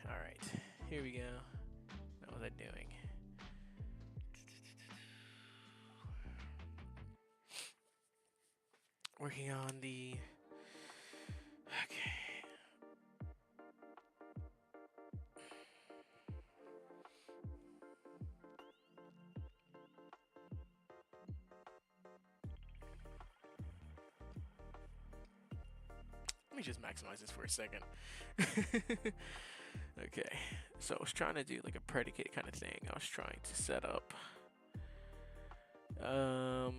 All right, here we go. What was I doing? Working on the. Okay. Let me just maximize this for a second. Okay, so I was trying to do like a predicate kind of thing. I was trying to set up. So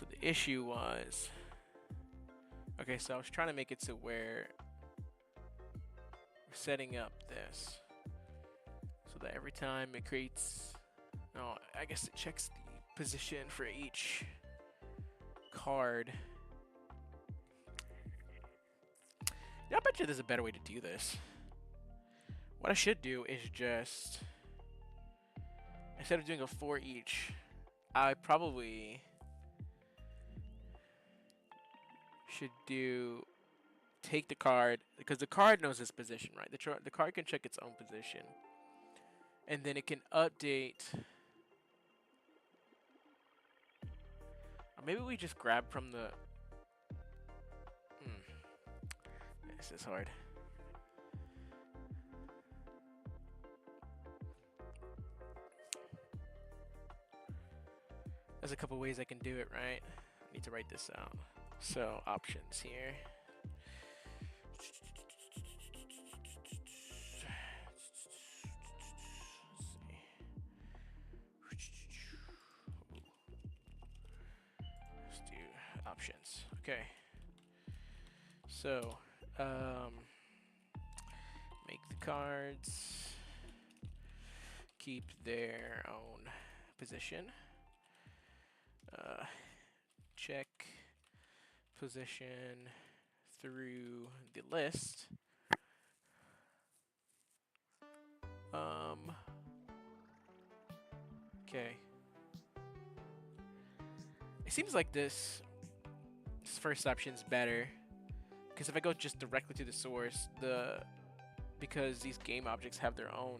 the issue was. Okay, so I was trying to make it to where we're setting up this so that every time it creates. No, I guess it checks the position for each card. Yeah, I bet you there's a better way to do this. What I should do is just, instead of doing a for each, I probably should take the card, because the card knows its position, right? The card can check its own position. And then it can update. Or maybe we just grab from the... This is hard. There's a couple ways I can do it, right? I need to write this out. So, options here. Let's do options. Okay. So, make the cards keep their own position. Check position through the list. Okay. It seems like this first option is better, because if I go just directly to the source, because these game objects have their own.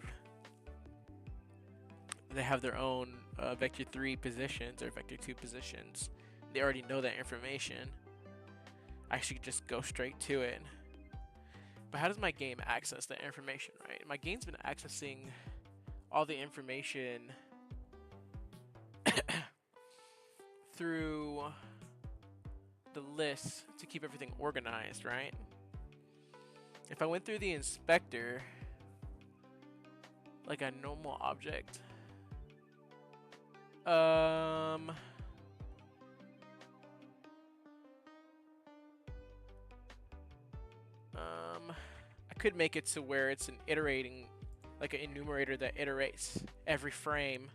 They have their own vector 3 positions or vector 2 positions. They already know that information. I should just go straight to it. But how does my game access that information, right? My game's been accessing all the information through the list to keep everything organized, right? If I went through the inspector like a normal object, I could make it to where it's an iterating, like an enumerator that iterates every frame.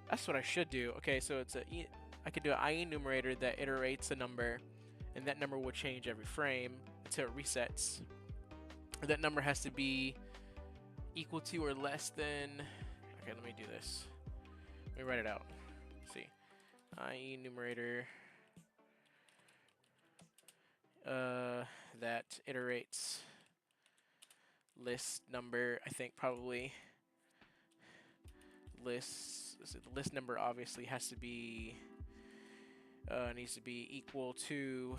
That's what I should do. Okay, so I could do an I enumerator that iterates a number, and that number will change every frame until it resets. That number has to be equal to or less than. Okay, let me do this. Let me write it out. Let's see, I enumerator that iterates list number. I think probably list. The list number obviously has to be needs to be equal to.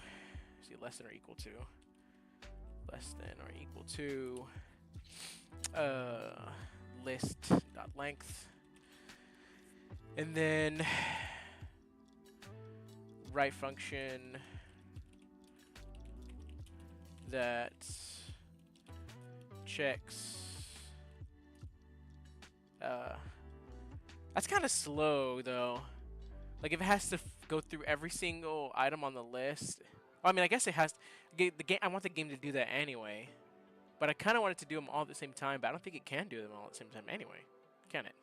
See, less than or equal to. Less than or equal to list dot length, and then write function that checks. That's kind of slow though. Like if it has to go through every single item on the list. Well, I mean, I guess it has. The game. I want the game to do that anyway, but I kind of want it to do them all at the same time. But I don't think it can do them all at the same time anyway. Can it?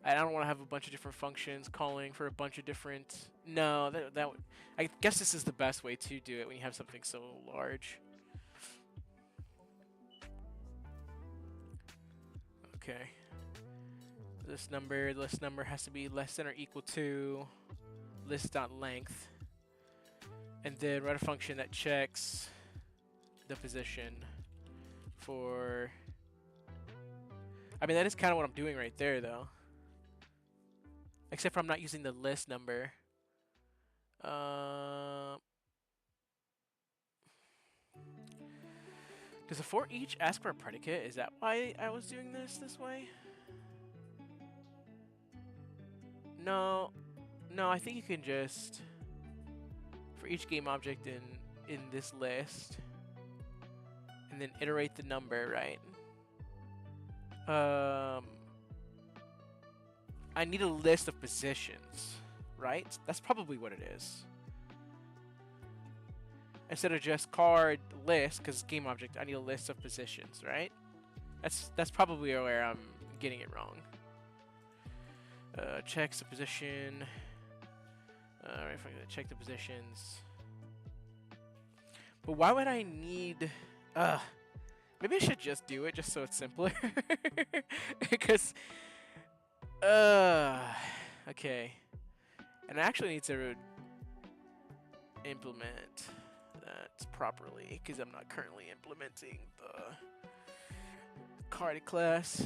I don't want to have a bunch of different functions calling for a bunch of different. No, that would. I guess this is the best way to do it when you have something so large. Okay. this number, the list number has to be less than or equal to list.length. And then write a function that checks the position for... I mean, that is kind of what I'm doing right there, though. Except for I'm not using the list number. Does a for each ask for a predicate? Is that why I was doing this way? No. No, I think you can just... For each game object in this list, and then iterate the number, right? I need a list of positions, right? That's probably what it is. Instead of just card list, because game object, I need a list of positions, right? That's probably where I'm getting it wrong. Checks the position. Alright, if I'm gonna check the positions. But why would I need... maybe I should just do it just so it's simpler. Because... okay. And I actually need to implement that properly, because I'm not currently implementing the card class.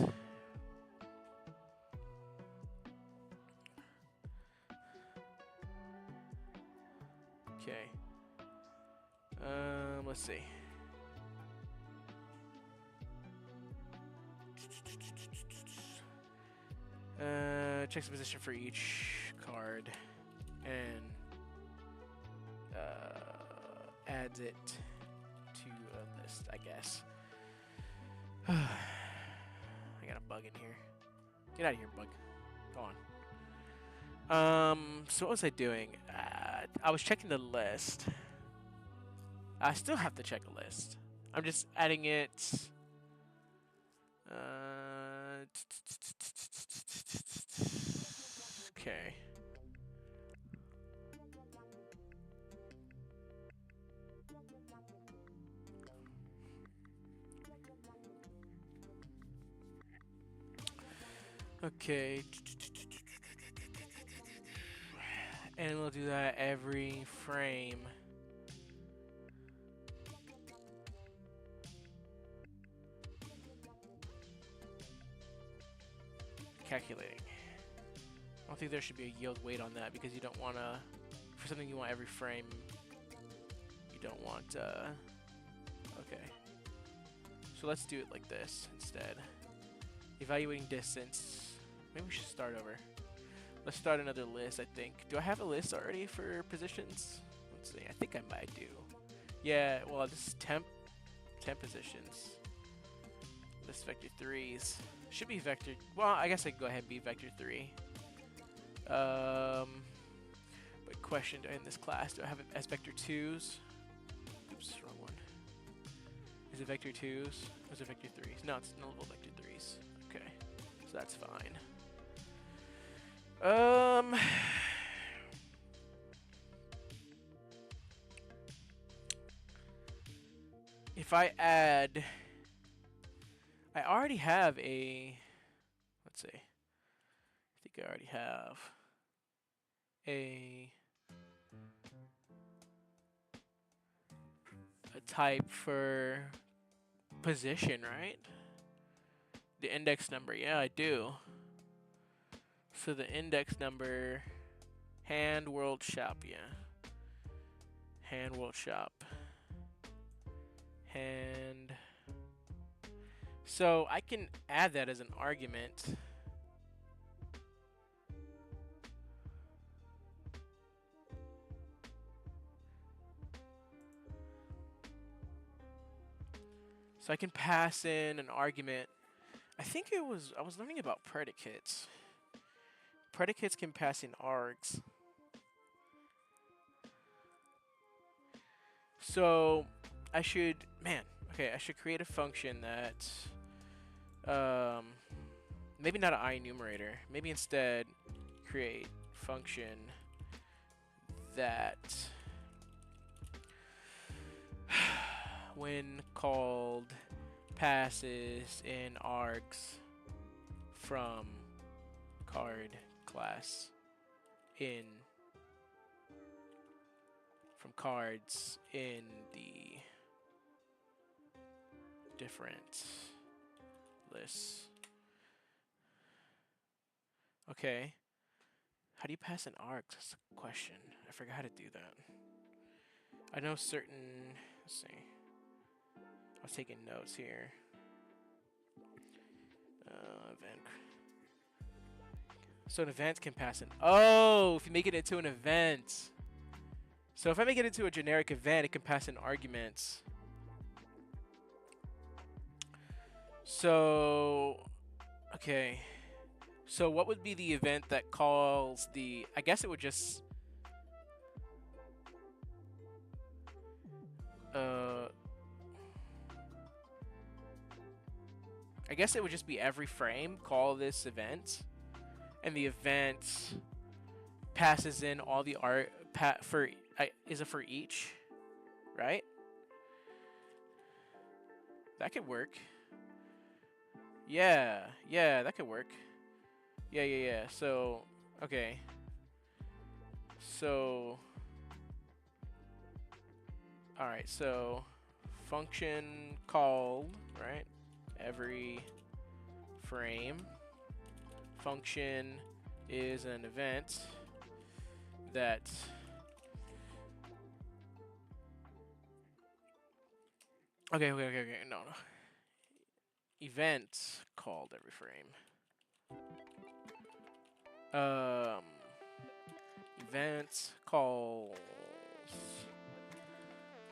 Okay. Let's see. Checks the position for each card and adds it to a list, I guess. I got a bug in here. Get out of here, bug. Go on. So what was I doing? I was checking the list. I still have to check a list. I'm just adding it. Okay. Okay. And we'll do that every frame. Calculating. I don't think there should be a yield weight on that because you don't want to, for something you want every frame, you don't want, okay. So let's do it like this instead. Evaluating distance. Maybe we should start over. Let's start another list, I think. Do I have a list already for positions? Let's see, I think I might do. Yeah, well, this is temp positions. List vector 3s. Should be vector, well, I guess I can go ahead and be vector 3. But question, in this class, do I have it as vector 2s? Oops, wrong one. Is it vector 2s? Or is it vector 3s? No, it's nullable vector 3s. Okay, so that's fine. If I add, I already have a, let's see, I think I already have a type for position, right? The index number, yeah, I do. So the index number, hand world shop, yeah. Hand world shop. Hand. So I can add that as an argument. So I can pass in an argument. I think I was learning about predicates. Predicates can pass in args. So I should, I should create a function that, maybe not an I enumerator. Maybe instead create function that when called passes in args from card class in from cards in the different lists. Okay. How do you pass an arc? That's a question. I forgot how to do that. I know certain. Let's see. I was taking notes here. Event. So an event can pass an. Oh, if you make it into an event. So if I make it into a generic event, it can pass in arguments. So, okay. So what would be the event that calls the... I guess it would just... I guess it would just be every frame, call this event. And the event passes in all the art... is it for each? Right? That could work. Yeah, that could work. Yeah. So, okay. So, alright, so function called, right? Every frame. Function is an event that okay, no. Event called every frame. Event calls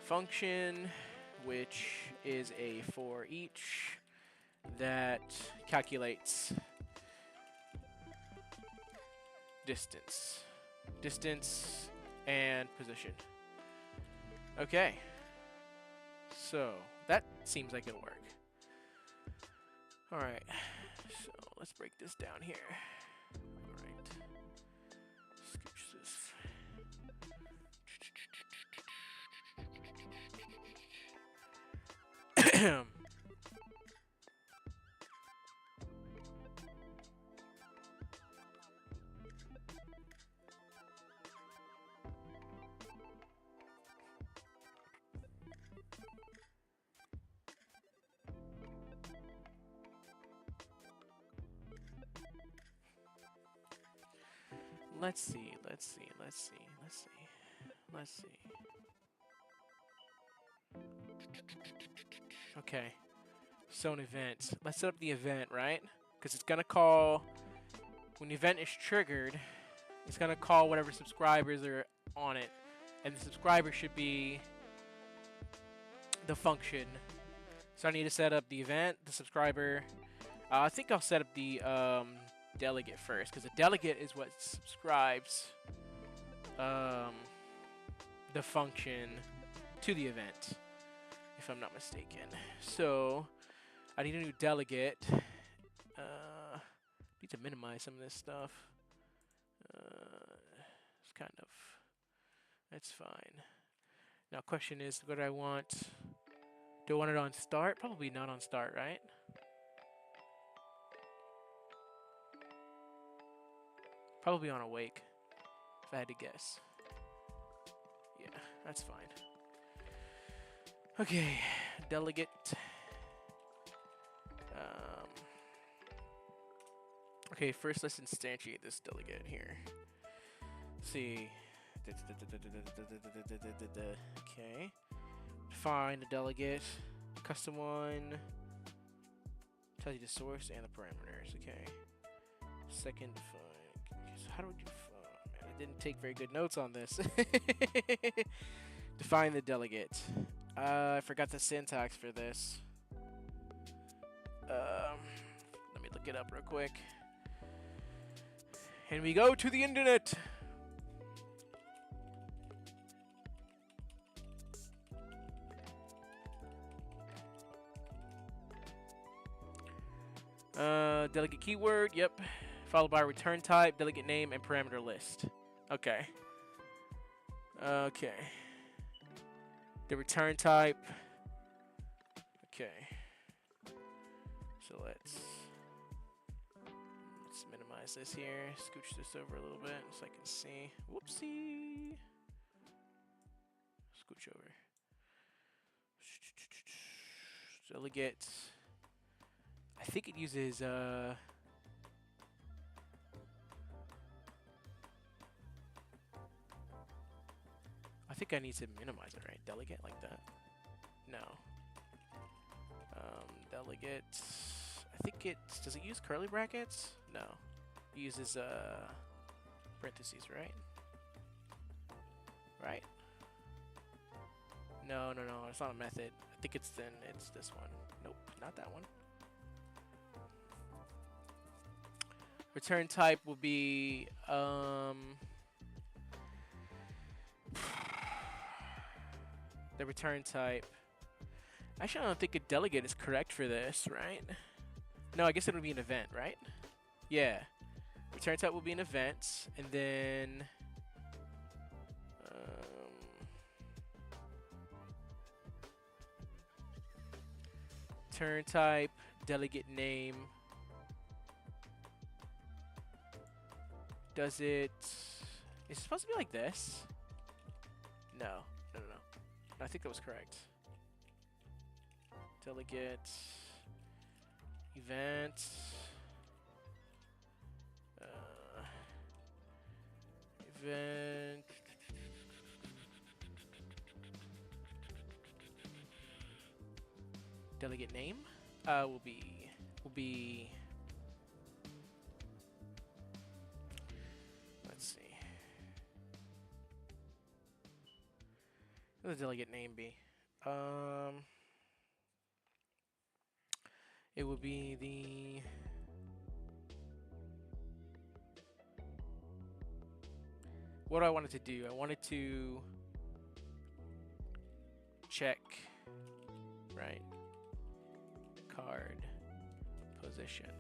function, which is a for each that calculates distance and position. Okay, so that seems like it'll work. All right, so let's break this down here. All right, scooch this. Let's see. Okay, so an event. Let's set up the event, right? Because it's gonna call, when the event is triggered, it's gonna call whatever subscribers are on it. And the subscriber should be the function. So I need to set up the event, the subscriber. I think I'll set up the delegate first, because the delegate is what subscribes the function to the event, if I'm not mistaken. So I need a new delegate. Need to minimize some of this stuff. It's kind of, that's fine. Now question is, what do I want? Do I want it on start? Probably not on start, right? Probably on awake, if I had to guess. Yeah, that's fine. Okay, delegate. Okay, first let's instantiate this delegate here. Let's see. Okay. Define the delegate. Custom one. Tells you the source and the parameters. Okay. Second define. So how do we define? Man, I didn't take very good notes on this. Define the delegate. I forgot the syntax for this. Let me look it up real quick. And we go to the internet. Delegate keyword, yep. Followed by return type, delegate name, and parameter list. Okay. Okay. The return type. Okay. So let's Let's minimize this here. Scooch this over a little bit so I can see. Whoopsie. Scooch over. Delegate. I think it uses I think I need to minimize it, right? Delegate like that. No. Delegate. I think it does it use curly brackets? No. It uses parentheses, right? Right? No, it's not a method. I think it's this one. Nope, not that one. Return type will be the return type. Actually, I don't think a delegate is correct for this, right? No, I guess it would be an event, right? Yeah. Return type will be an event, and then return type, delegate name. Does it? Is it supposed to be like this? No. I think that was correct. Delegate event. Event. Delegate name will be. Let's see. What does the delegate name be? It would be the. What do I wanted to do? I wanted to check, right? Card position.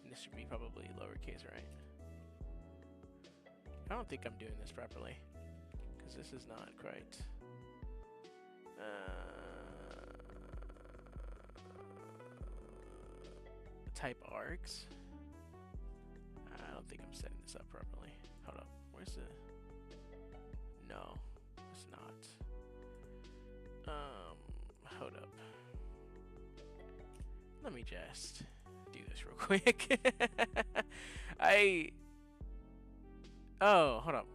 And this should be probably lowercase, right? I don't think I'm doing this properly because this is not quite. Type args. I don't think I'm setting this up properly. Hold up. Where's the? No, it's not. Hold up. Let me just do this real quick. Oh, hold up.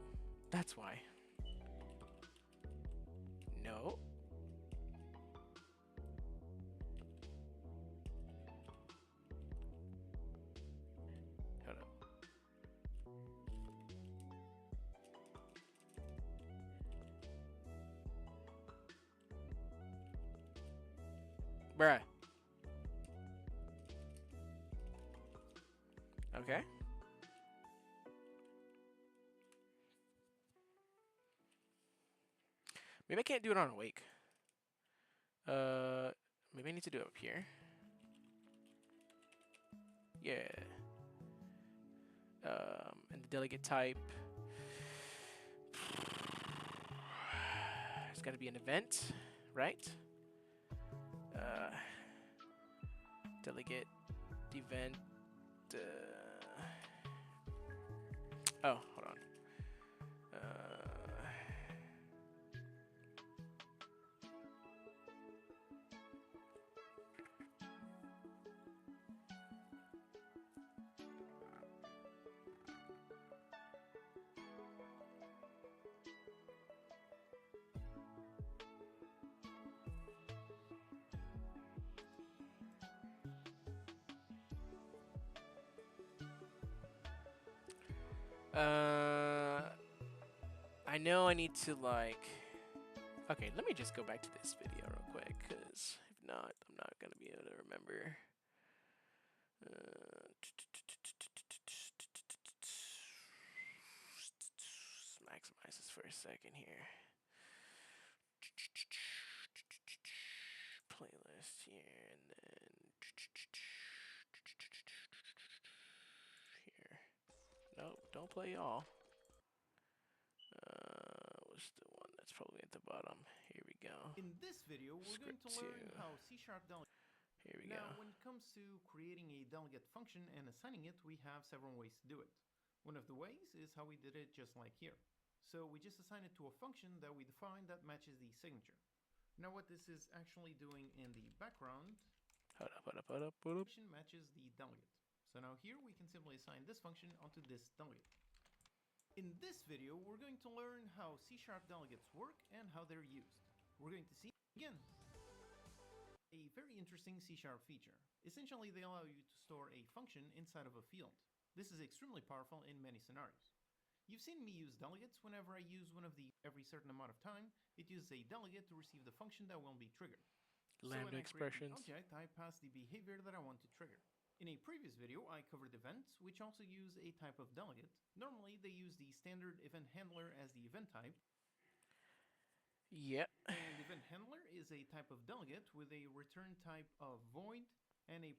That's why. No. Hold up. Bruh. Okay. Maybe I can't do it on awake. Maybe I need to do it up here. Yeah. And the delegate type. It's got to be an event, right? Delegate event. Oh, hold on. I know I need to like. Okay, let me just go back to this video real quick, because if not, I'm not gonna be able to remember. Maximize this for a second here. Playlist here, and then here. Nope, don't play y'all. What's the one that's probably at the bottom? Here we go. In this video, we're going to learn how C# delegate. Here we Now, go. when it comes to creating a delegate function and assigning it, we have several ways to do it. One of the ways is how we did it just like here. So we just assign it to a function that we define that matches the signature. Now what this is actually doing in the background function matches the delegate. So now here we can simply assign this function onto this delegate. In this video, we're going to learn how C# delegates work and how they're used. We're going to see again a very interesting C# feature. Essentially, they allow you to store a function inside of a field. This is extremely powerful in many scenarios. You've seen me use delegates whenever I use one of the every certain amount of time, it uses a delegate to receive the function that will be triggered. So when I create the object, I pass the behavior that I want to trigger. In a previous video, I covered events, which also use a type of delegate. Normally, they use the standard event handler as the event type. Yep. And event handler is a type of delegate with a return type of void and a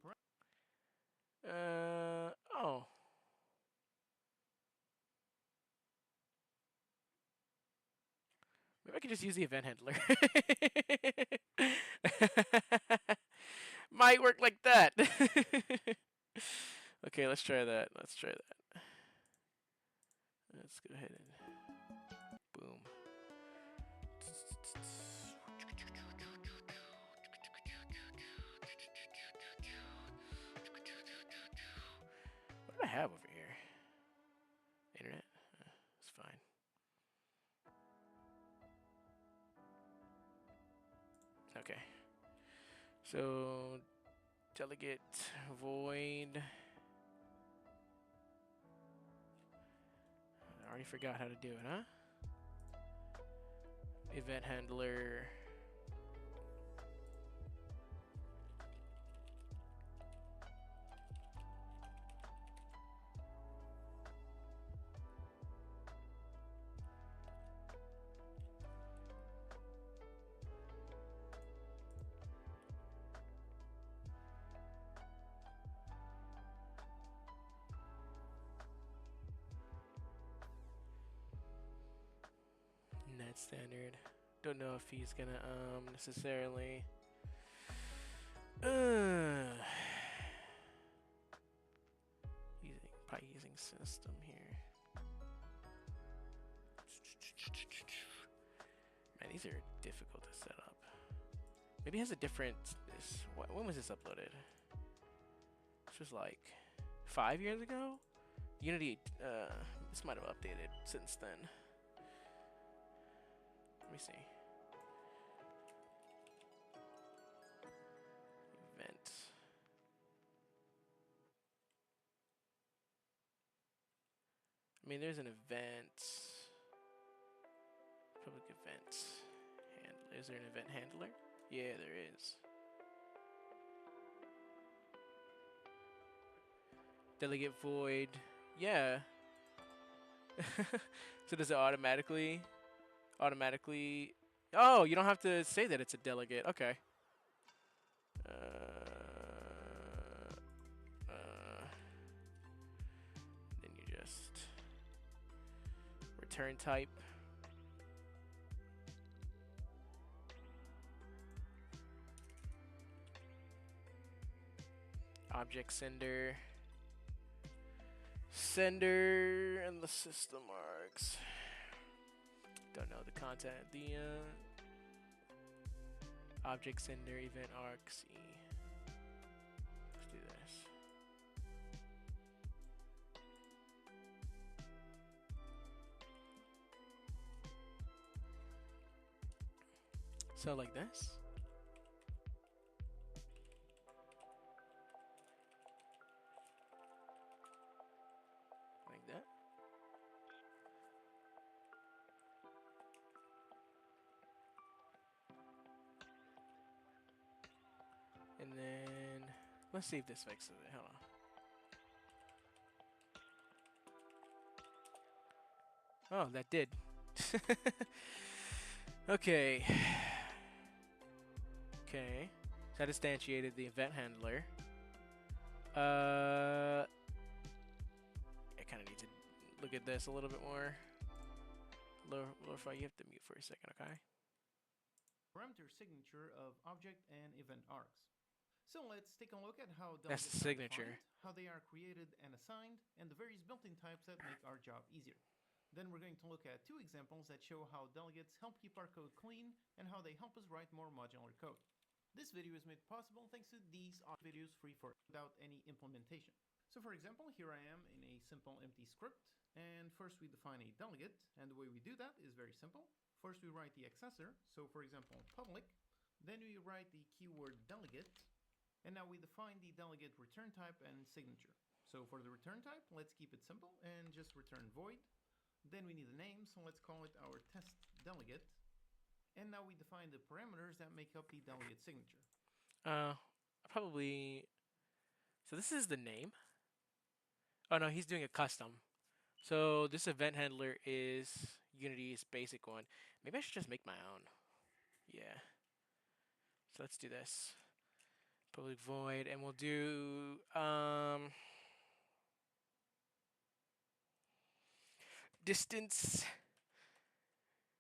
Oh. Maybe I could just use the event handler. Might work like that. Okay, let's try that. Let's try that. Let's go ahead and boom. What do I have over here? Internet? It's fine. Okay. So, delegate void. I already forgot how to do it, huh? Event handler. Net standard. Don't know if he's gonna necessarily probably using system here. Man, these are difficult to set up. Maybe it has a different when was this uploaded? This was like 5 years ago? Unity this might have updated since then. Let me see. Event. I mean, there's an event. Public event. Handler. Is there an event handler? Yeah, there is. Delegate void. Yeah. So does it automatically? Oh, you don't have to say that it's a delegate. Okay. Then you just return type. Object sender. Sender and the system args. Don't know the content. The object sender event args. Let's do this. So like this. Like that. And then let's see if this fixes it. Hold on. Oh, that did. Okay. Okay. So that instantiated the event handler. I kind of need to look at this a little bit more. Lorify, you have to mute for a second, okay? parameter signature of object and event args. So let's take a look at how That's the delegates are signature. defined, how they are created and assigned, and the various built-in types that make our job easier. Then we're going to look at 2 examples that show how delegates help keep our code clean and how they help us write more modular code. This video is made possible thanks to these videos free for without any implementation. So for example, here I am in a simple empty script, and first we define a delegate, and the way we do that is very simple. First we write the accessor, so for example public, then we write the keyword delegate, and now we define the delegate return type and signature. So for the return type, let's keep it simple and just return void. Then we need a name, so let's call it our test delegate. And now we define the parameters that make up the delegate signature. Probably. So this is the name. Oh no, he's doing a custom. So this event handler is Unity's basic one. Maybe I should just make my own. Yeah. So let's do this. Public void, and we'll do distance.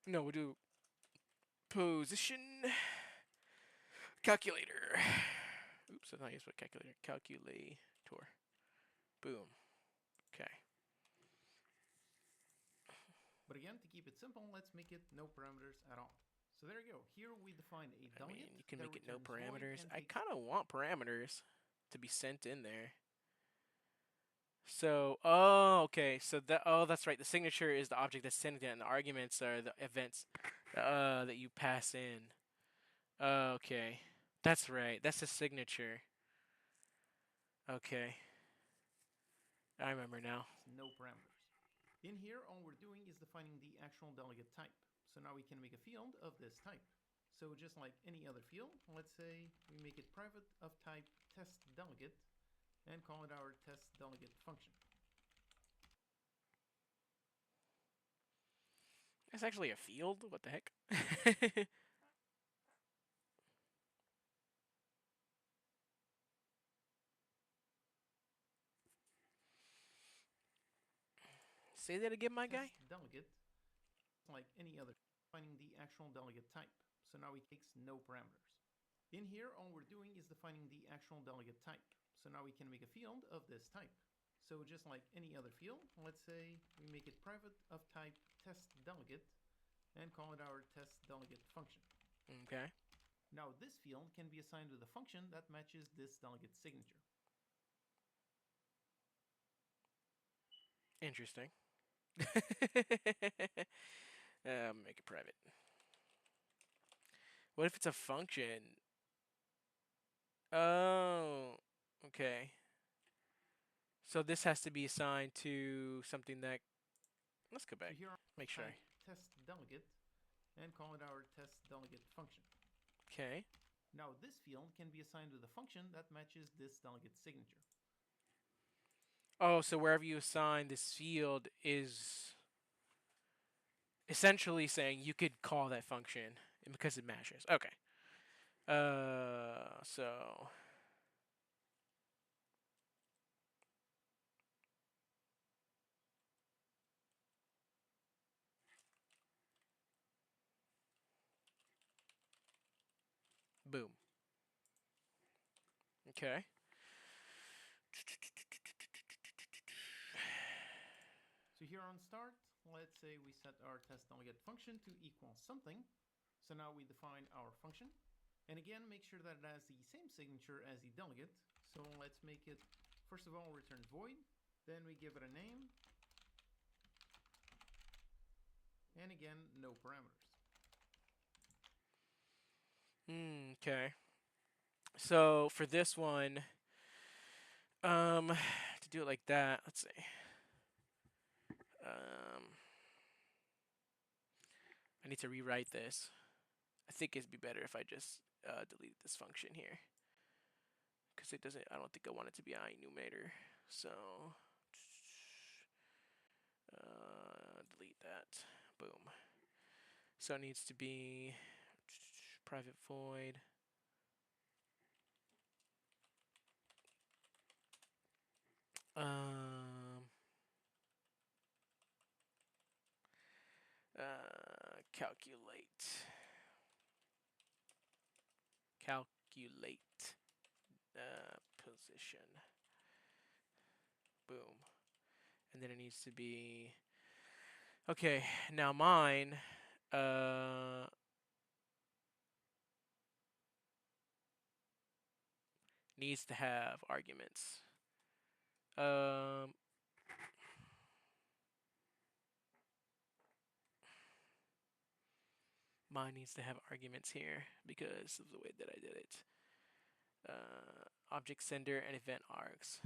No, we'll do position calculator. Oops, I thought I used what calculator. Calculator. Boom. Okay. But again, to keep it simple, let's make it no parameters at all. So there you go. Here we define a delegate. I mean, you can that make it no returns void parameters. and I takes kind of want parameters to be sent in there. So, oh, okay. So that's right. The signature is the object that's sent in, and the arguments are the events that you pass in. Okay, that's right. That's the signature. Okay, I remember now. no parameters. In here, all we're doing is defining the actual delegate type. So now we can make a field of this type. So just like any other field, let's say we make it private of type test delegate and call it our test delegate function. It's actually a field. What the heck? Say that again, my guy. Test delegate, like any other, defining the actual delegate type. So now we takes no parameters. In here, all we're doing is defining the actual delegate type. So now we can make a field of this type. So just like any other field, let's say we make it private of type test delegate and call it our test delegate function. Okay. Now this field can be assigned with a function that matches this delegate signature. Interesting. Make it private. What if it's a function? Oh, okay. So this has to be assigned to something that. Let's go back. So here Make sure. test delegate and call it our test delegate function. Okay. Now this field can be assigned with a function that matches this delegate signature. Oh, so wherever you assign this field is essentially saying you could call that function because it matches. Okay. So boom. Okay. So here on start, let's say we set our test delegate function to equal something. So now we define our function. And again, make sure that it has the same signature as the delegate. So let's make it, first of all, return void. Then we give it a name. And again, no parameters. Okay. So for this one, to do it like that, let's see. I need to rewrite this. I think it'd be better if I just delete this function here, because it doesn't. I don't think I want it to be enumerator. So delete that. Boom. So it needs to be private void. Calculate. Calculate position. Boom. And then it needs to be... Okay, now mine... needs to have arguments. Mine needs to have arguments here because of the way that I did it. Object sender and event args.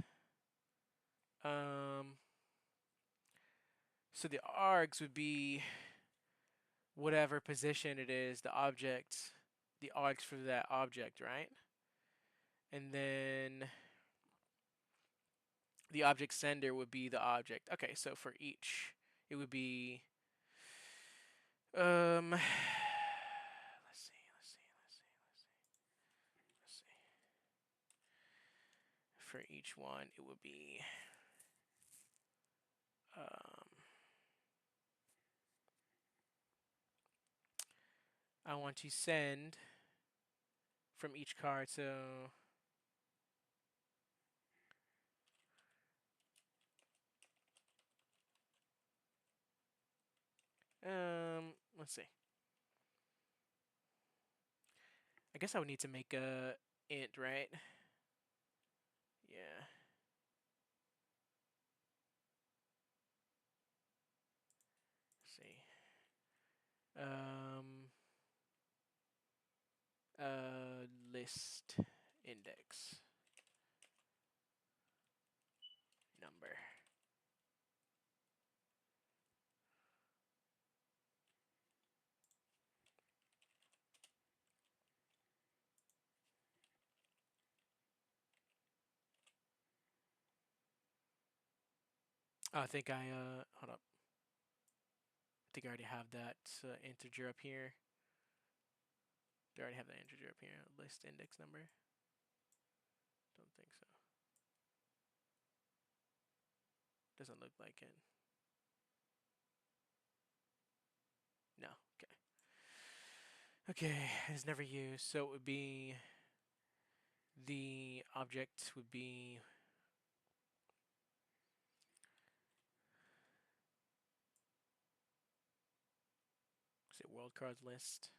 So the args would be whatever position it is, the args for that object, right? And then the object sender would be the object. Okay, so for each, it would be let's see. For each one, it would be I want to send from each card, so let's see. I guess I would need to make a int, right? Yeah. Let's see. List index number. Oh, I think I hold up. I think I already have that integer up here. Do I already have that integer up here? List index number? Don't think so. Doesn't look like it. No. Okay. Okay, it's never used, so it would be the object would be world cards list.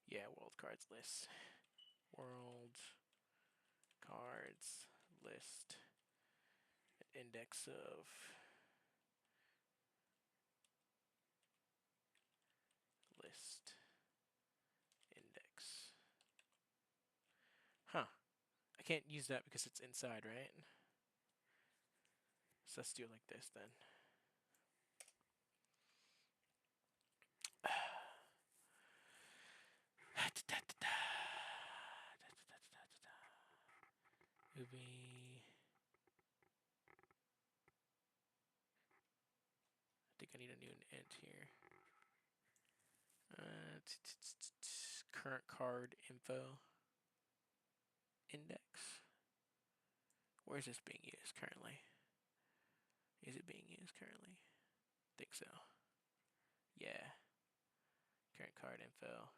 Yeah, world cards list. World cards list. Index of list index. Huh. I can't use that because it's inside, right? So let's do it like this then. It would be... I think I need a new int here. Current card info index. Where is this being used currently? Is it being used currently? I think so. Yeah. Current card info.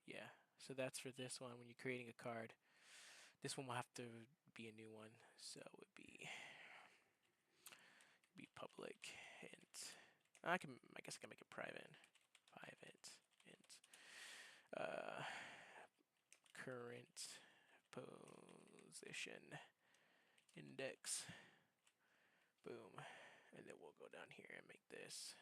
Yeah. So that's for this one when you're creating a card. This one will have to be a new one. So it would be public int. I guess I can make it private. Private int. Current position index. Boom. And then we'll go down here and make this.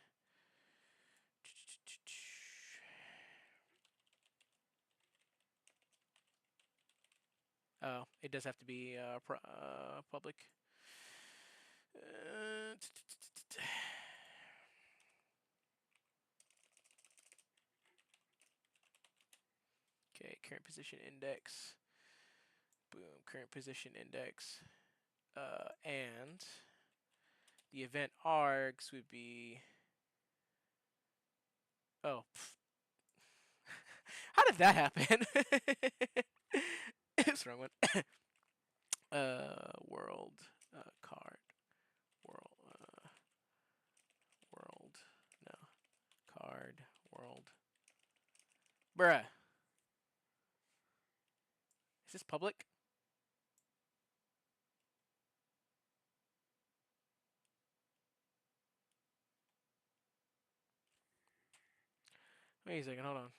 Oh, it does have to be public. Okay, current position index. Boom, current position index. And the event args would be... Oh. How did that happen? It's the wrong one. World card. World. No. Card. World. Bruh. Is this public? Wait a second, hold on.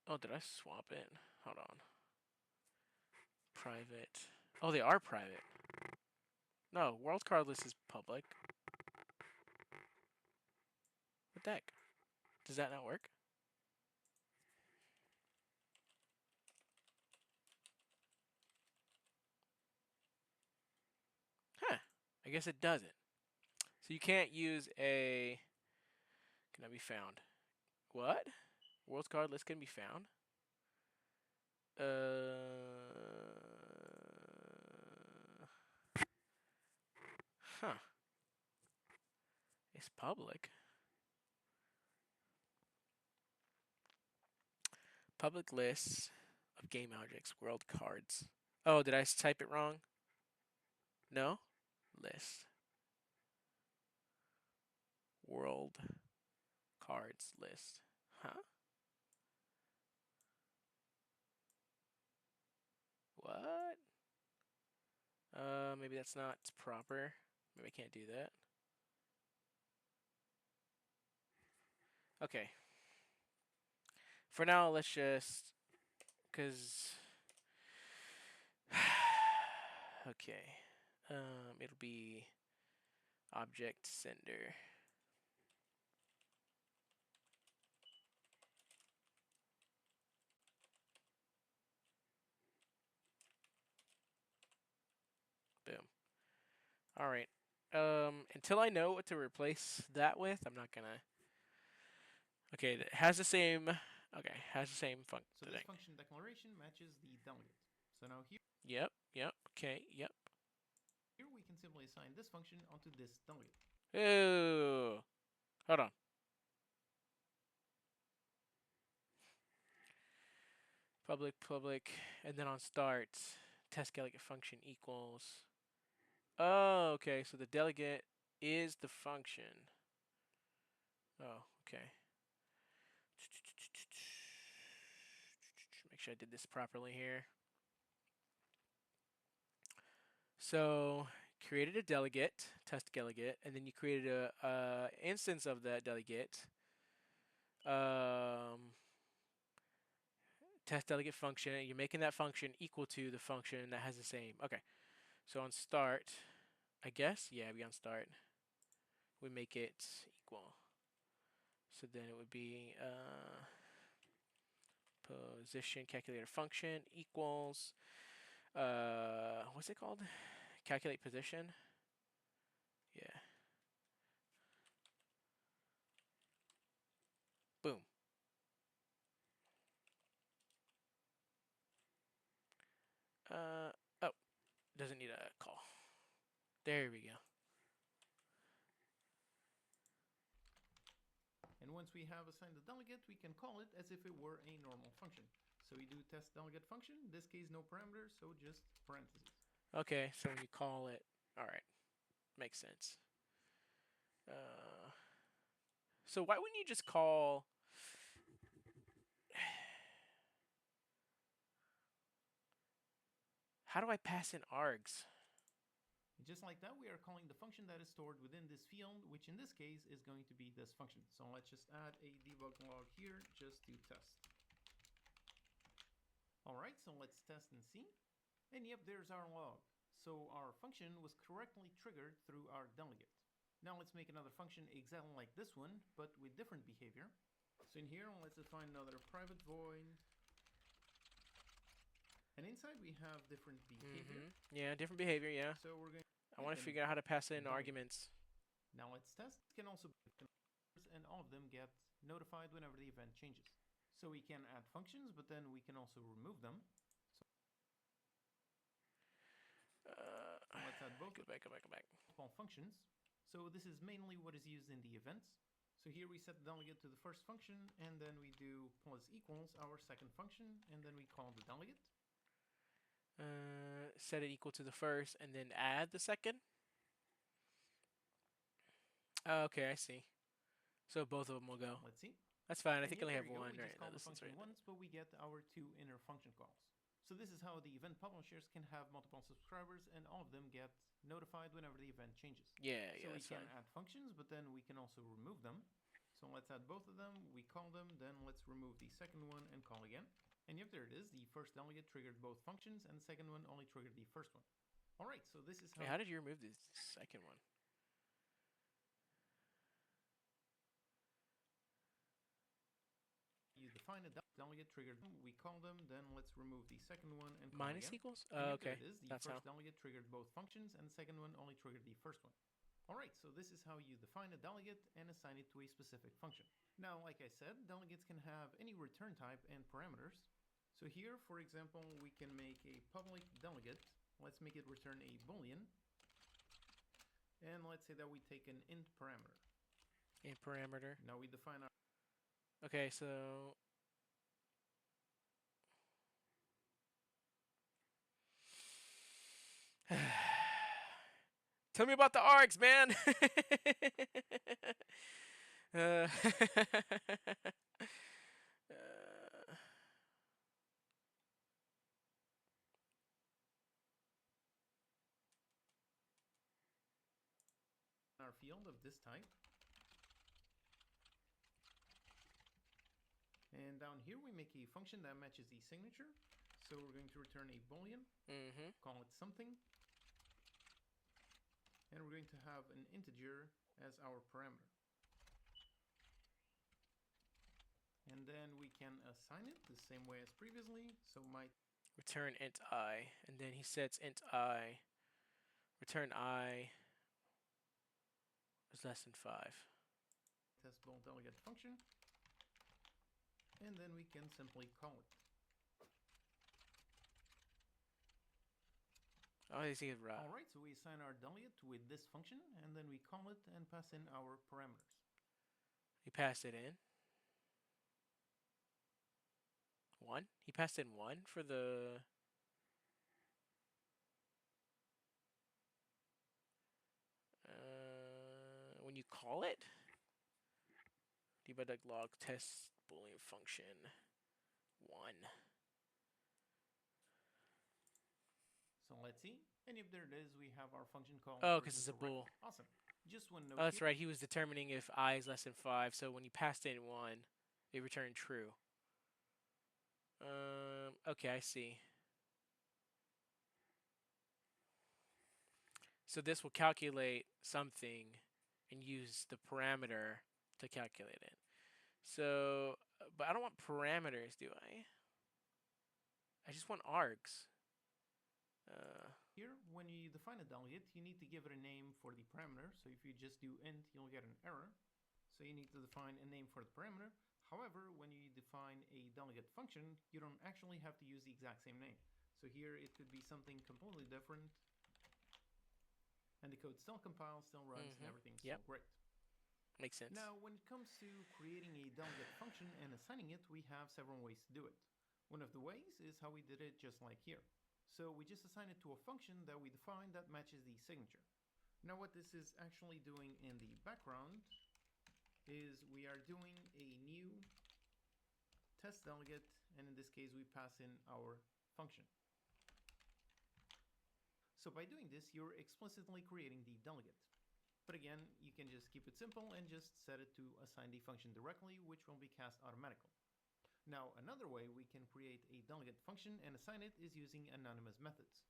Oh, did I swap it? Hold on. Private. Oh, they are private. No, world card list is public. What the heck? Does that not work? Huh. I guess it doesn't. So you can't use a... Cannot be found. What? World card list can be found? Huh. It's public. Public lists of game objects, world cards. Oh, did I type it wrong? No? List. World cards list. Huh? What? Maybe that's not proper. Maybe I can't do that. Okay. For now, let's just... Because... okay. It'll be object sender. Boom. All right. Until I know what to replace that with, I'm not gonna. Okay, it has the same. Okay, has the same function. So this function declaration matches the delegate. So now here. Yep. Yep. Okay. Yep. Here we can simply assign this function onto this delegate. Ooh. Hold on. Public, and then on start, test delegate function equals. Oh, okay. So the delegate is the function. Oh, okay. Make sure I did this properly here. So created a delegate, test delegate, and then you created a instance of that delegate. Test delegate function, and you're making that function equal to the function that has the same. Okay, so on start, I guess, yeah, we on start, we make it equal. So then it would be position calculator function equals, what's it called? Calculate position. Yeah. Boom. Oh, doesn't need a call. There we go. And once we have assigned the delegate, we can call it as if it were a normal function. So we do test delegate function, in this case no parameters, so just parentheses. Okay, so when you call it, all right, makes sense. So why wouldn't you just call? How do I pass in args? Just like that, we are calling the function that is stored within this field, which in this case is going to be this function. So let's just add a debug log here just to test. Alright, so let's test and see. And yep, there's our log. So our function was correctly triggered through our delegate. Now let's make another function exactly like this one, but with different behavior. So in here, let's define another private void. And inside we have different behavior. Yeah, different behavior, yeah. So we're going. I want to figure out how to pass in arguments. Now let's test. Can also be and all of them get notified whenever the event changes. So we can add functions, but then we can also remove them. So let's add both. Go back. Multiple functions. So this is mainly what is used in the events. So here we set the delegate to the first function, and then we do plus equals our second function, and then we call the delegate. Set it equal to the first, and then add the second. Okay, I see. So both of them will go. Let's see. That's fine. I And think I yep, only there have you go. one We just right now. call the This one's function right once, but we get our 2 inner function calls. So this is how the event publishers can have multiple subscribers, and all of them get notified whenever the event changes. Yeah, So we that's can fine. add functions, but then we can also remove them. So let's add both of them. We call them, then let's remove the second one and call again. And yep, there it is. The first delegate triggered both functions, and the second one only triggered the first one. All right, so this is Wait, how did you remove the second one? you define a delegate triggered. We call them, then let's remove the second one and call Minus again. equals? And yep, Okay. there it is. The That's first how. delegate triggered both functions, and the second one only triggered the first one. All right, so this is how you define a delegate and assign it to a specific function. Now, like I said, delegates can have any return type and parameters. So here, for example, we can make a public delegate. Let's make it return a boolean. And let's say that we take an int parameter. Int parameter. Now we define our... Okay, so... Tell me about the args, man! uh, uh, our field of this type. And down here we make a function that matches the signature. So we're going to return a boolean, call it something, and we're going to have an integer as our parameter. And then we can assign it the same way as previously. So my return int I, and then he sets int I. Return I is less than 5. testable delegate function, and then we can simply call it. Oh, I see it right. All right, so we assign our delegate with this function, and then we call it and pass in our parameters. He passed it in. 1? He passed in 1 for the... when you call it? Debug log test boolean function 1. So let's see. And if there it is, we have our function call. Oh, because it's a bool. Awesome. Just one note. Oh, that's right. He was determining if I is less than 5. So when you passed in 1, it returned true. Okay, I see. So this will calculate something and use the parameter to calculate it. So, but I don't want parameters, do I? I just want args. Here, when you define a delegate, you need to give it a name for the parameter. So if you just do int, you'll get an error. So you need to define a name for the parameter. However, when you define a delegate function, you don't actually have to use the exact same name. So here it could be something completely different. And the code still compiles, still runs, and everything's still great. Makes sense. Now, when it comes to creating a delegate function and assigning it, we have several ways to do it. One of the ways is how we did it just like here. So we just assign it to a function that we define that matches the signature. Now what this is actually doing in the background is we are doing a new test delegate, and in this case we pass in our function. So by doing this, you're explicitly creating the delegate. But again, you can just keep it simple and just set it to assign the function directly, which will be cast automatically. Now, another way we can create a delegate function and assign it is using anonymous methods.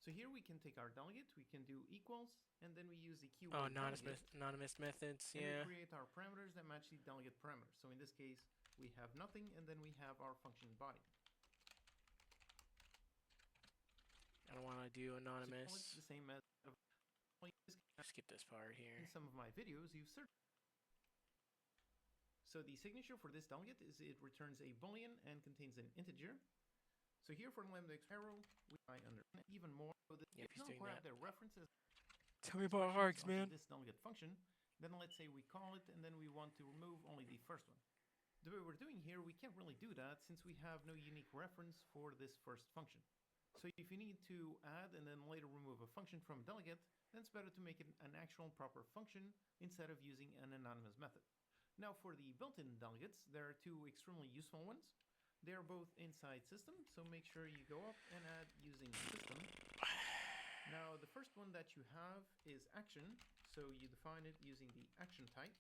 So here we can take our delegate, we can do equals, and then we use the keyword anonymous methods, and we create our parameters that match the delegate parameters. So in this case, we have nothing, and then we have our function body. I don't want to do anonymous. So it's the same as skip this part here. In some of my videos, you've searched. So the signature for this delegate is it returns a boolean and contains an integer. So here for lambda arrow, we try understand even more. So he's doing that. The references. Tell me about args, man. This delegate function. Then let's say we call it, and then we want to remove only the first one. The way we're doing here, we can't really do that since we have no unique reference for this first function. So if you need to add and then later remove a function from a delegate, then it's better to make it an actual proper function instead of using an anonymous method. Now for the built-in delegates, there are two extremely useful ones. They are both inside system, so make sure you go up and add using system. Now the first one that you have is action, so you define it using the action type.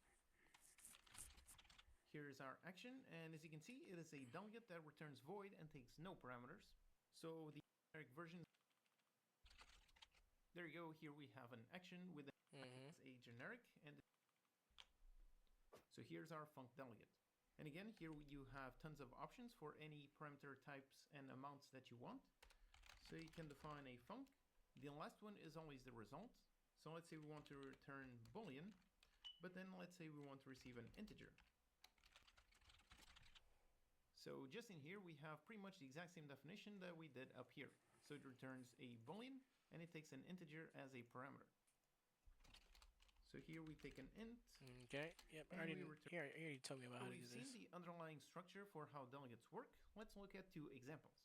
Here's our action, and as you can see, it is a delegate that returns void and takes no parameters. So the generic version, there you go, here we have an action with a generic, and so here's our func delegate. And again, here you have tons of options for any parameter types and amounts that you want. So you can define a func. The last one is always the result. So let's say we want to return Boolean, but then let's say we want to receive an integer. So just in here, we have pretty much the exact same definition that we did up here. So it returns a Boolean, and it takes an integer as a parameter. So here we take an int. Okay, yep, I already told me about how to do this. We've seen the underlying structure for how delegates work. Let's look at two examples.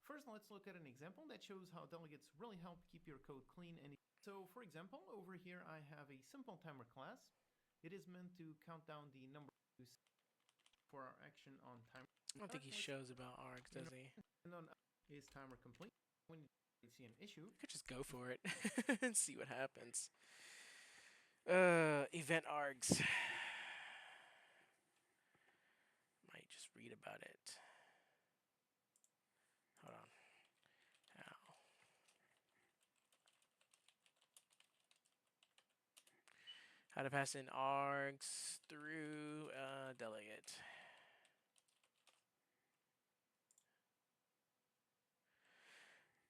First, let's look at an example that shows how delegates really help keep your code clean. And so for example, over here I have a simple timer class. It is meant to count down the number for our action on timer. I don't think he shows about args, does he? And on is timer complete. When you see an issue, you could just go for it and see what happens. Event args. Might just read about it. Hold on. How to pass in args through delegate.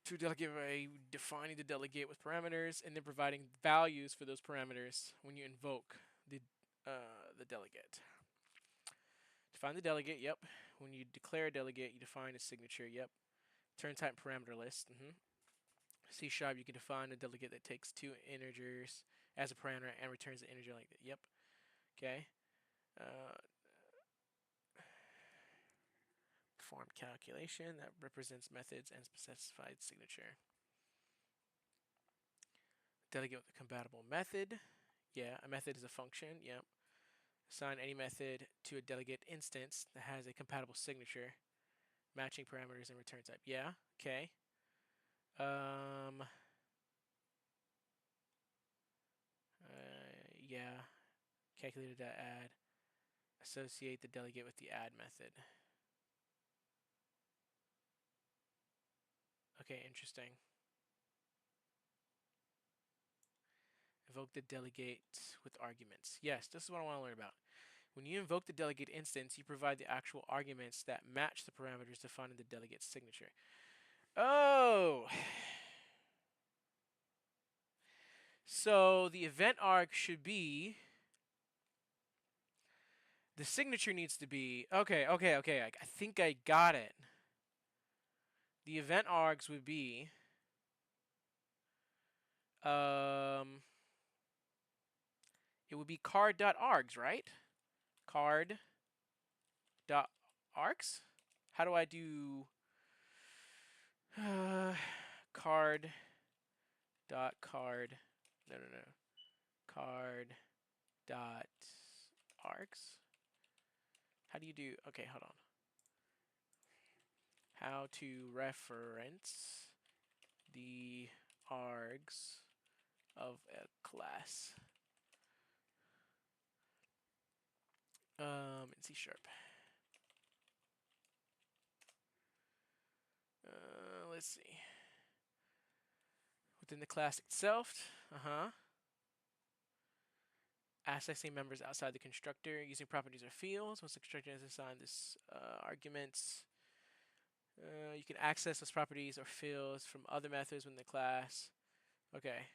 To delegate by defining the delegate with parameters and then providing values for those parameters when you invoke the delegate. Define the delegate, yep. When you declare a delegate, you define a signature, yep. Turn type parameter list, C# you can define a delegate that takes two integers as a parameter and returns the integer like that, yep. Okay. Perform calculation that represents methods and specified signature. Delegate with a compatible method. Yeah, a method is a function. Yep. Assign any method to a delegate instance that has a compatible signature, matching parameters and return type. Yeah. Okay. Yeah. Calculated that add. Associate the delegate with the add method. Okay, interesting. Invoke the delegate with arguments. Yes, this is what I want to learn about. When you invoke the delegate instance, you provide the actual arguments that match the parameters defined in the delegate signature. Oh! So the event arg should be... The signature needs to be... Okay. I think I got it. The event args would be... It would be card.args, right? Card.args? How do I do... card... No. Card.args? How do you do... Okay, hold on. How to reference the args of a class. In C#. Let's see. Within the class itself, accessing members outside the constructor using properties or fields. Once the constructor has assigned this arguments, you can access those properties or fields from other methods within the class. Okay.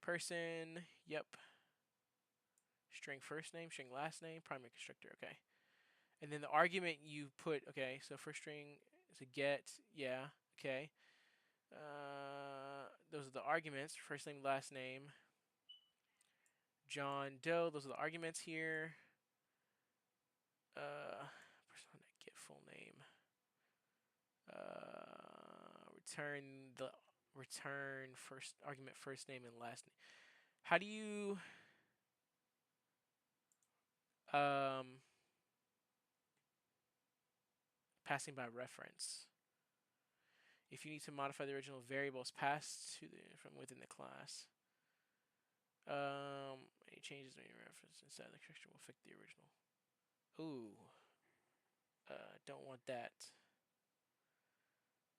Person, yep. String first name, string last name, primary constructor, okay. And then the argument you put, okay, so first string is a get, yeah, okay. Those are the arguments, first name, last name. John Doe, those are the arguments here. Person get full name. Return first argument, first name and last name. How do you Passing by reference. If you need to modify the original variables passed from within the class. Any changes in your reference inside the construction will affect the original. Ooh. Don't want that.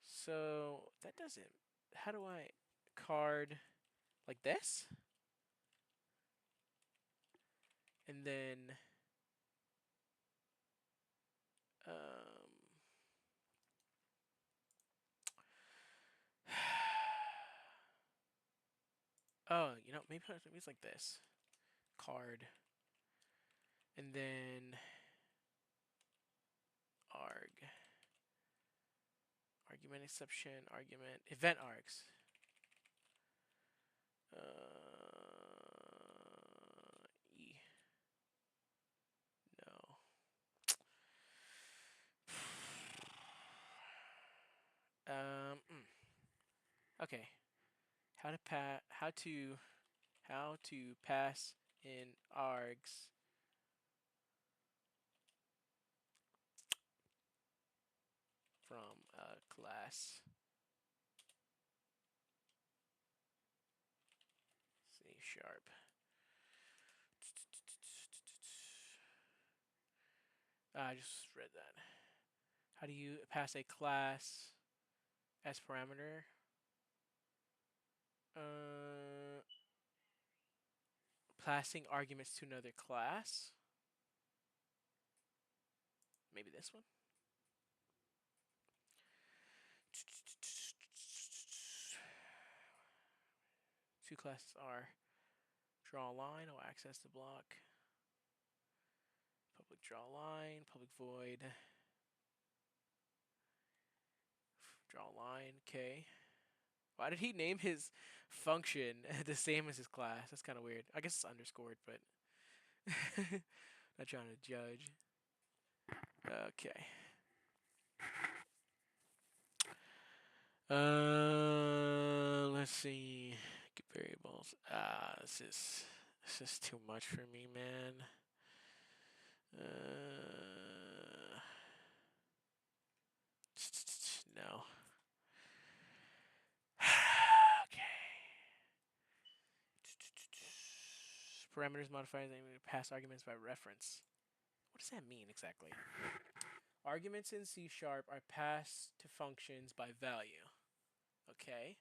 So that doesn't. How do I card like this? And then oh, maybe it's like this. Card. And then arg. Argument exception, argument, event args. E. No. Okay. How to pass in args from a class. C#. I just read that. How do you pass a class as parameter? Passing arguments to another class. Maybe this one. Two classes are draw a line or access the block. Public draw line, public void. Draw line, okay. Why did he name his function the same as his class? That's kind of weird. I guess it's underscored, but not trying to judge. Okay. Let's see. Get variables. This is too much for me, man. No. Okay. Parameters modifiers and pass arguments by reference. What does that mean exactly? Arguments in C# are passed to functions by value. Okay.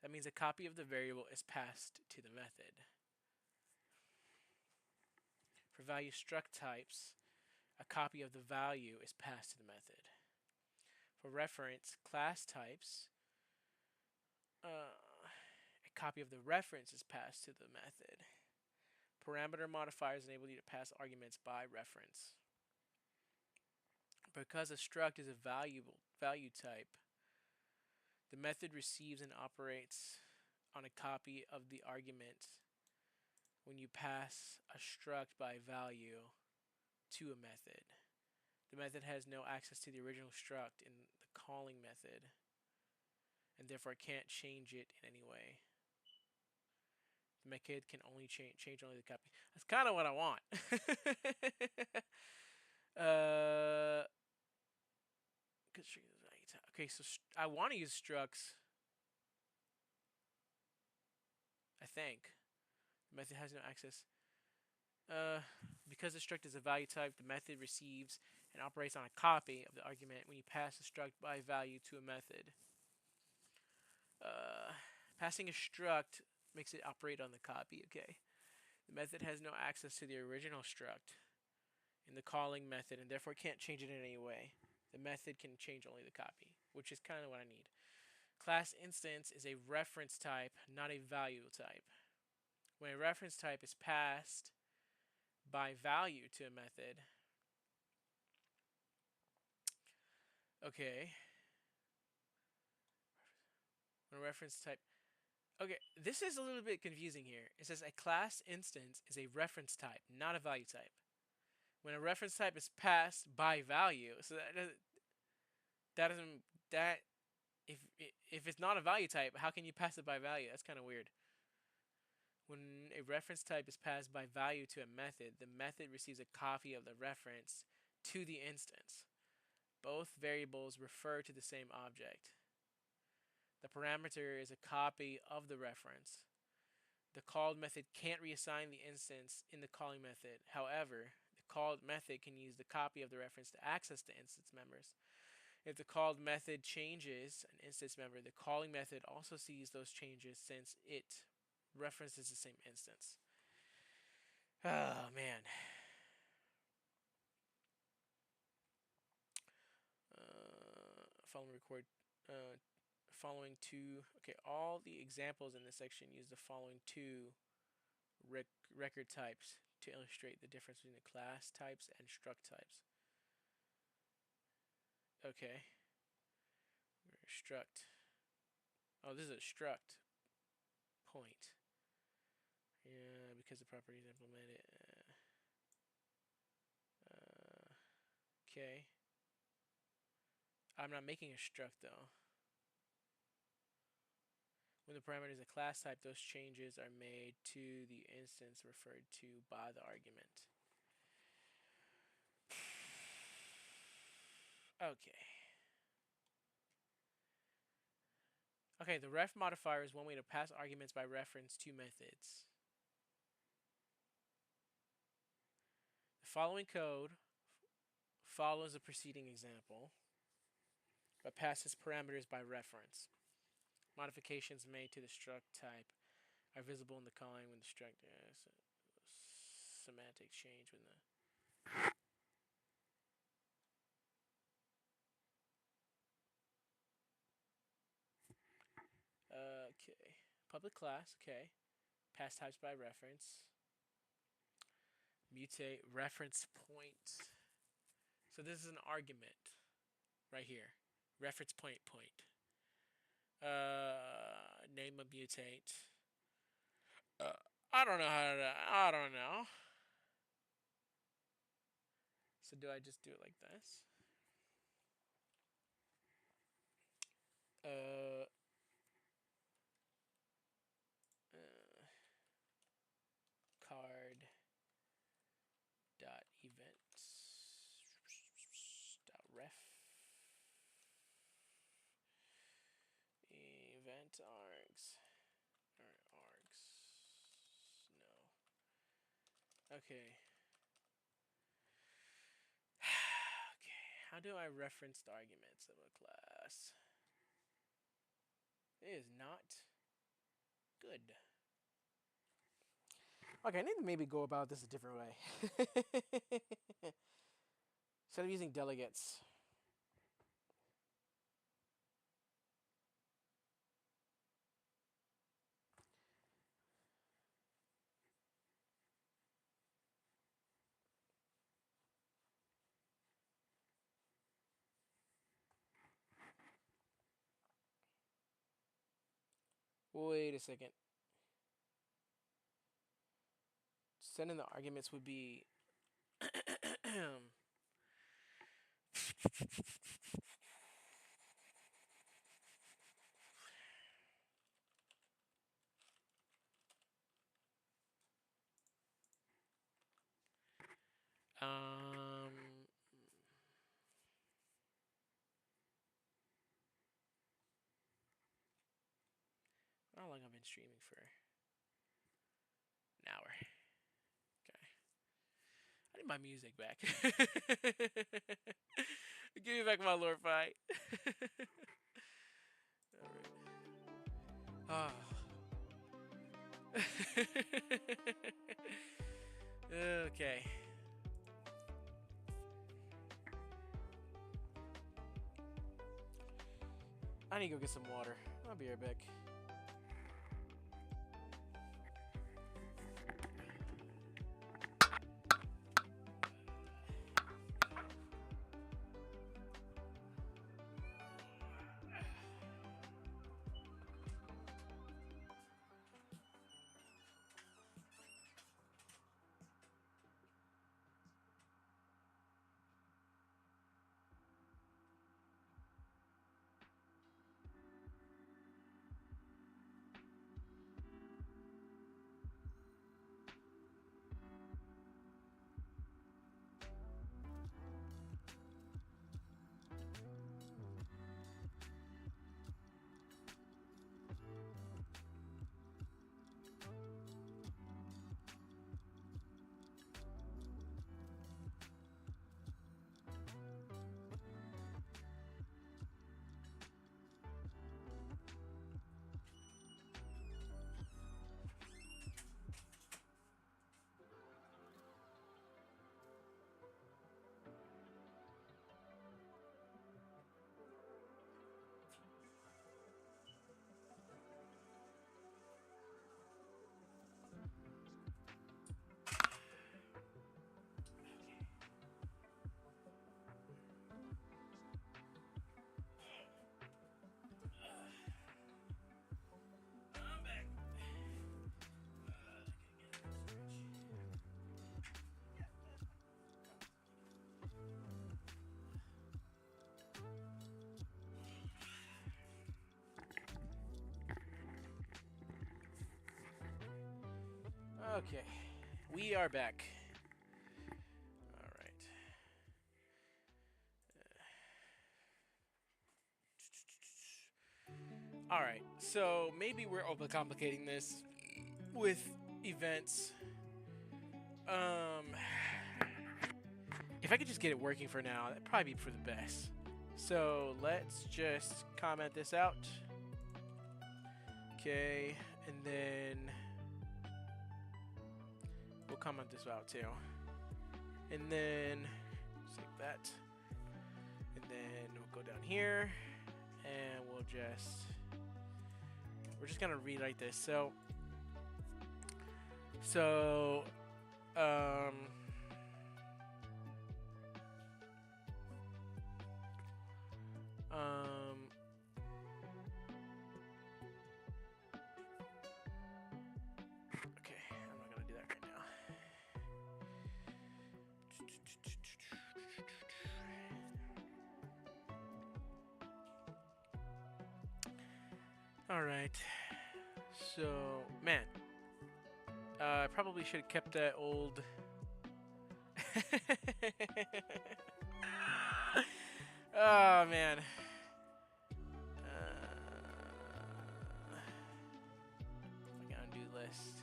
That means a copy of the variable is passed to the method. For value struct types, a copy of the value is passed to the method. For reference class types, a copy of the reference is passed to the method. Parameter modifiers enable you to pass arguments by reference. Because a struct is a value type, the method receives and operates on a copy of the argument when you pass a struct by value to a method. The method has no access to the original struct in the calling method, and therefore can't change it in any way. The method can only change only the copy. That's kind of what I want. Okay, so I want to use structs. I think the method has no access. Because the struct is a value type, the method receives and operates on a copy of the argument when you pass the struct by value to a method. Passing a struct makes it operate on the copy. Okay. The method has no access to the original struct in the calling method and therefore can't change it in any way. The method can change only the copy, which is kind of what I need. Class instance is a reference type, not a value type. When a reference type is passed by value to a method, okay. When a reference type, okay, this is a little bit confusing here. It says a class instance is a reference type, not a value type. When a reference type is passed by value, so if it's not a value type, how can you pass it by value? That's kind of weird. When a reference type is passed by value to a method, the method receives a copy of the reference to the instance. Both variables refer to the same object. The parameter is a copy of the reference. The called method can't reassign the instance in the calling method. However, the called method can use the copy of the reference to access the instance members. If the called method changes an instance member, the calling method also sees those changes since it references the same instance. Oh, man. Following record. Following two. Okay, all the examples in this section use the following two record types to illustrate the difference between the class types and struct types. Okay. Struct. Oh, this is a struct point. Yeah, because the property is implemented. Okay. I'm not making a struct though. When the parameter is a class type, those changes are made to the instance referred to by the argument. Okay. Okay, the ref modifier is one way to pass arguments by reference to methods. The following code follows the preceding example, but passes parameters by reference. Modifications made to the struct type are visible in the calling when the struct semantic change when the okay. Public class, okay. Pass types by reference. Mutate reference point. So this is an argument right here. Reference point. Name of mutate. I don't know how to. I don't know. So do I just do it like this? Card dot events dot ref event args or args no. Okay. Okay, how do I reference the arguments of a class? It is not good. Okay, I need to maybe go about this a different way. Instead of using delegates. Wait a second. Sending the arguments would be um how long I've been streaming for? An hour. Okay. I need my music back. Give me back my Lord fight. Alright. Okay. I need to go get some water. I'll be right back. Okay, we are back. All right. All right. So maybe we're overcomplicating this with events. Um, if I could just get it working for now, that'd probably be for the best. So let's just comment this out. Okay, and then we'll comment this out too. And then save that. And then we'll go down here and we're just gonna rewrite this. So um um okay, I'm not gonna do that right now. All right. So, man, I probably should have kept that old. Oh man. Like undo list.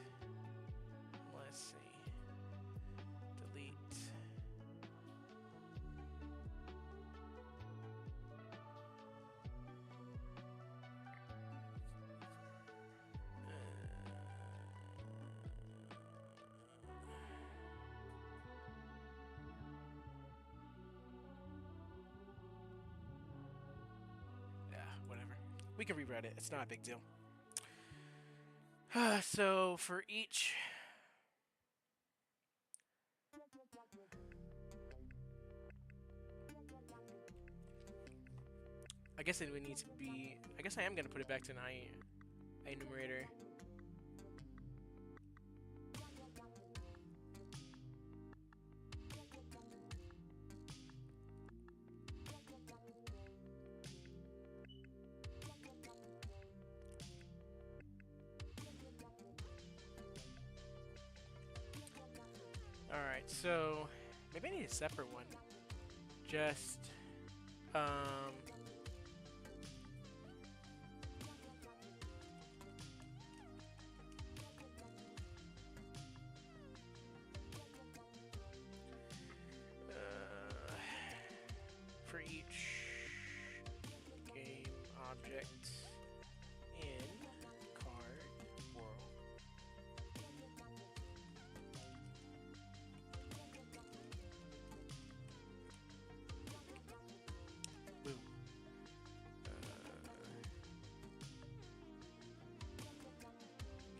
Let's see. Delete. Yeah, whatever. We can rewrite it. It's not a big deal. So for each. I guess it would need to be. I guess I am gonna put it back to an I enumerator. All right, so maybe I need a separate one. Just for each game object in card world. Boom.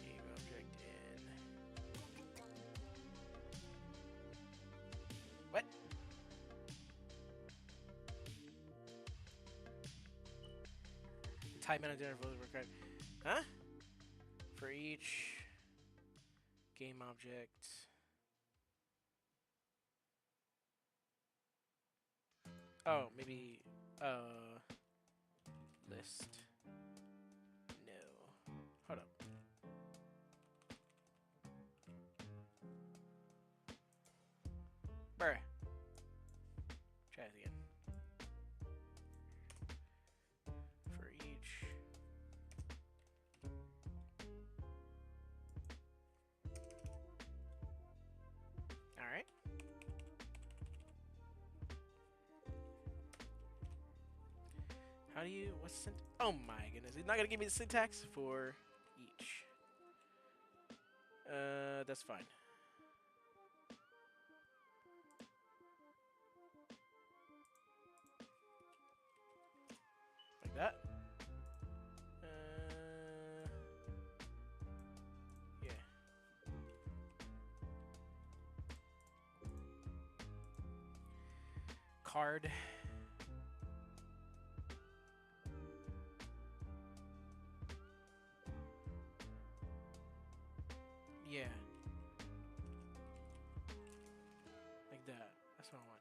Game object in. What? Type manager required. Huh? For each game object. Oh, maybe list. No. Hold up. Bruh. Try it again. For each. Alright. How do you, what's oh my goodness, he's not gonna give me the syntax for each. That's fine. Like that. Yeah. Card. Yeah. Like that. That's what I want.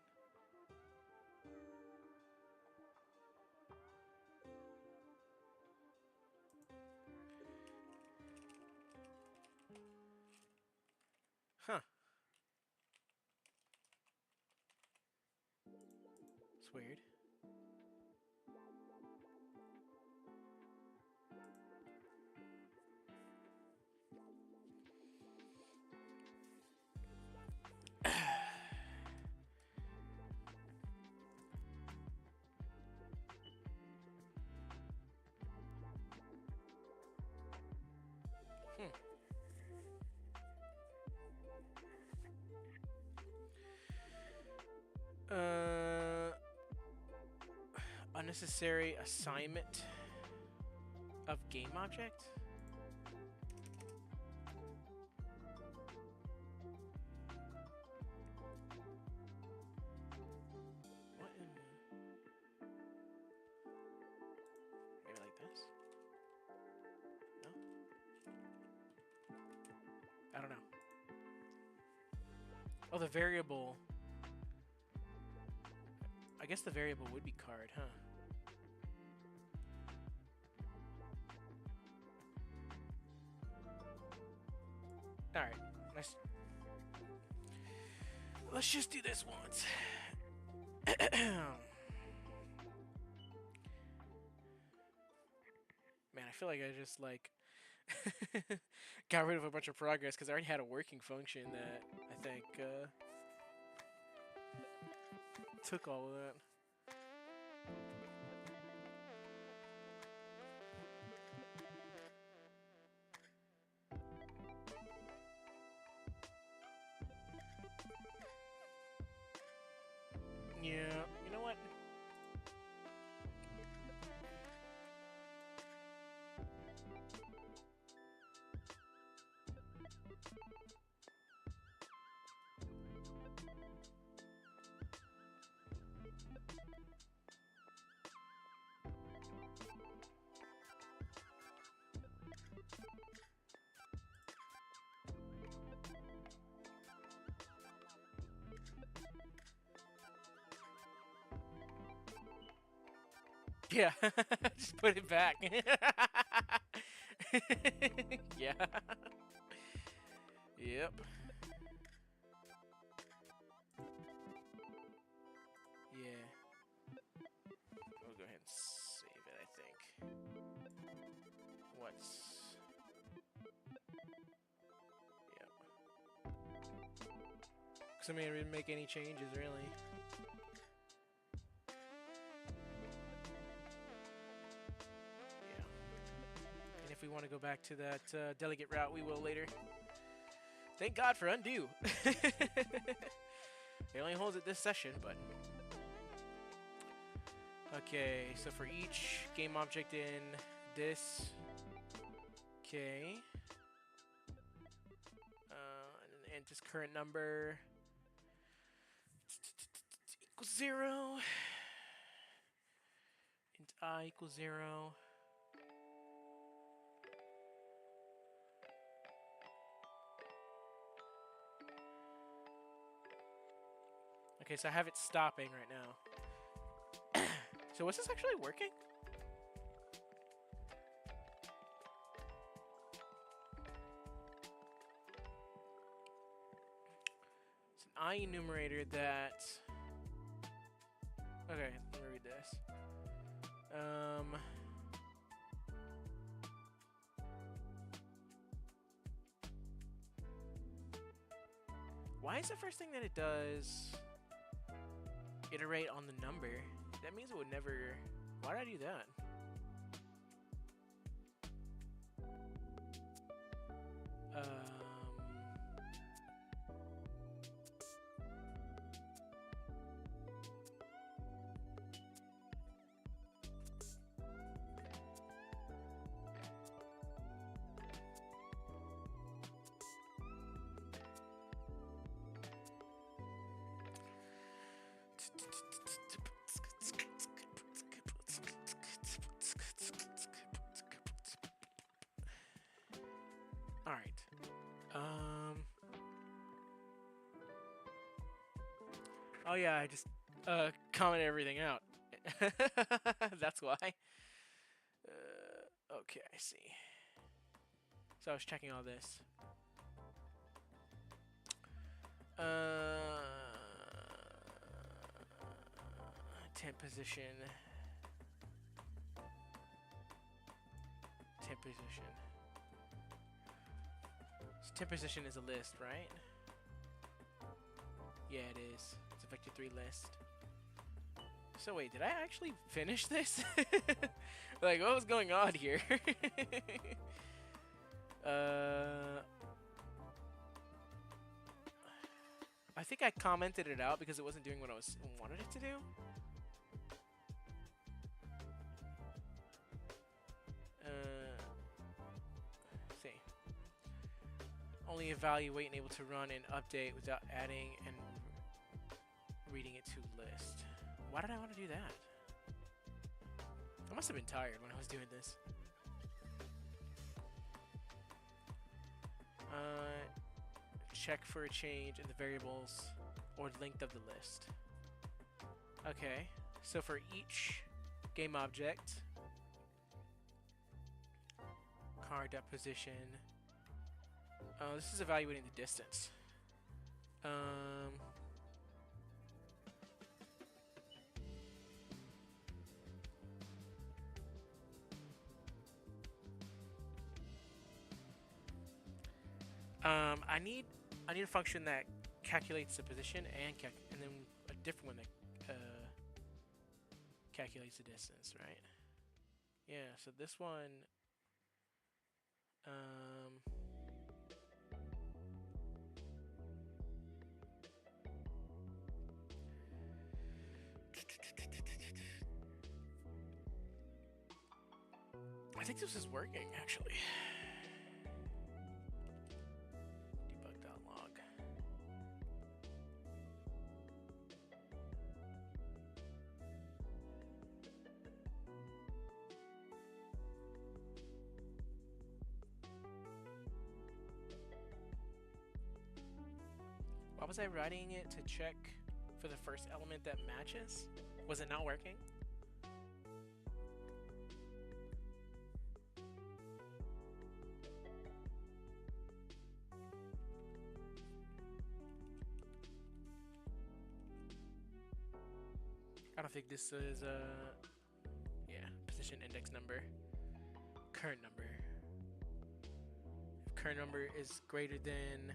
That's weird. Uh, Unnecessary assignment of game object? What in the... Maybe like this? No? I don't know. Oh, the variable... I guess the variable would be card, huh? Alright, let's just do this once. Man, I feel like I just, like, got rid of a bunch of progress because I already had a working function that I think took all of that. Yeah, you know what? Yeah, just put it back. Yeah. Yep. Yeah. We'll go ahead and save it, I think. What's... Yep. Because I mean, I didn't make any changes, really. If we want to go back to that delegate route, we will later. Thank God for undo. It only holds it this session, but... Okay, so for each game object in this... Okay. And this current number... equals 0. Int I equals 0. Okay, so I have it stopping right now. So was this actually working? It's an I enumerator that... Okay, let me read this. Why is the first thing that it does iterate on the number? That means it would never... Why did I do that? All right. Oh yeah, I just commented everything out. That's why. Okay, I see. So I was checking all this. temp position. Temp position. So temp position is a list, right? Yeah, it is. It's a vector 3 list. So wait, did I actually finish this? Like, what was going on here? I think I commented it out because it wasn't doing what I wanted it to do. Let's see. Only evaluate and able to run and update without adding and reading it to list. Why did I want to do that? I must have been tired when I was doing this. Check for a change in the variables or length of the list. Okay, so for each game object, car.position. This is evaluating the distance. I need a function that calculates the position and then a different one that calculates the distance, right? Yeah. So this one. I think this is working actually. Debug.log. Why was I writing it to check for the first element that matches? Was it not working? I don't think this is yeah, position index number, current number. If current number is greater than,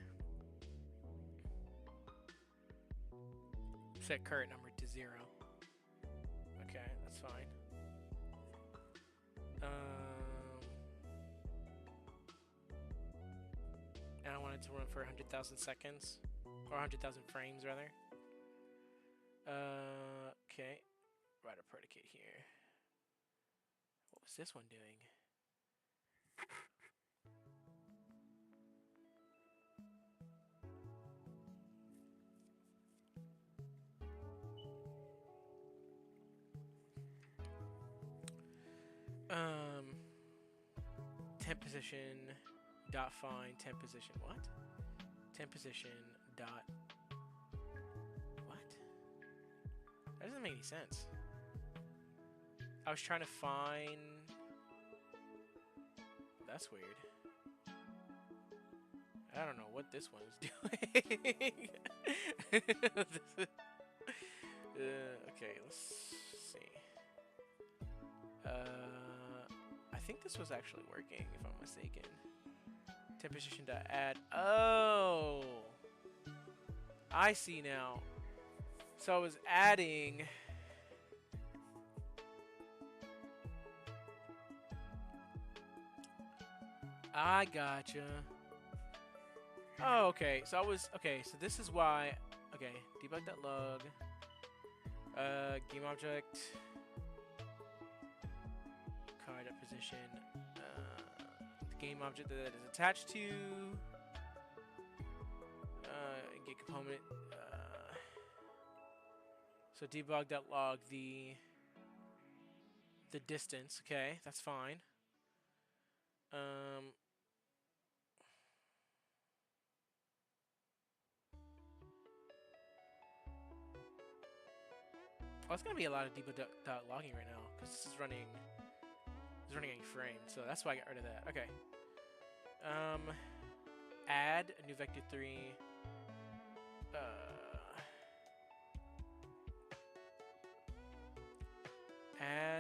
set current number to 0. Okay, that's fine. And I want it to run for 100,000 seconds, or 100,000 frames rather. Okay, write a predicate here. What was this one doing? Temp position dot find temp position. What? Temp position dot. What? That doesn't make any sense. I was trying to find. That's weird. I don't know what this one is doing. Okay, let's see. I think this was actually working, if I'm mistaken. Temp position dot add. Oh, I see now. So I was adding. I gotcha. Oh, okay. So I was okay. So this is why. Okay, debug.log. Game object. Car.position. The game object that is attached to. Get component. So debug.log the distance. Okay, that's fine. Oh, it's gonna be a lot of debug.logging right now because this is running. It's running a frame, so that's why I got rid of that. Okay. Add a new vector 3.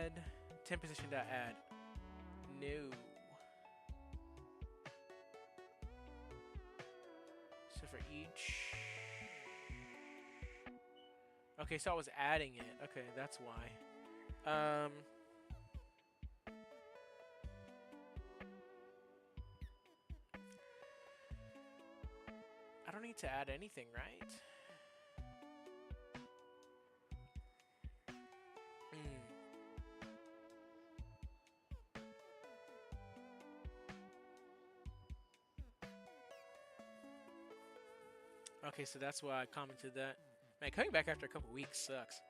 add 10 position dot add. No. So for each. Okay, so I was adding it. Okay, that's why. I don't need to add anything, right? Okay, so that's why I commented that. Man, coming back after a couple weeks sucks.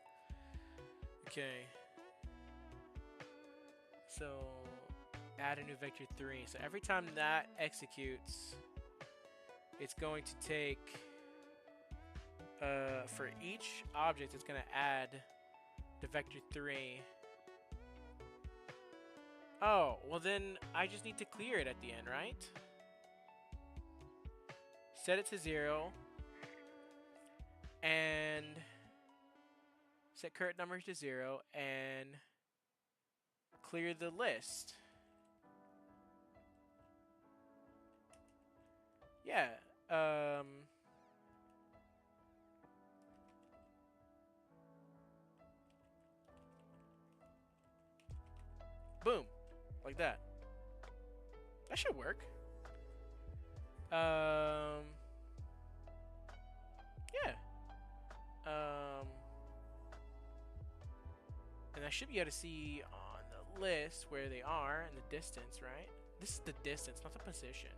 Okay. So, add a new vector 3. So every time that executes, it's going to take, for each object, it's going to add the vector 3. Oh, well then I just need to clear it at the end, right? Set it to 0. And set current numbers to 0 and clear the list. Yeah. Boom. Like that. That should work. Yeah. And I should be able to see on the list where they are and the distance, right? This is the distance, not the position.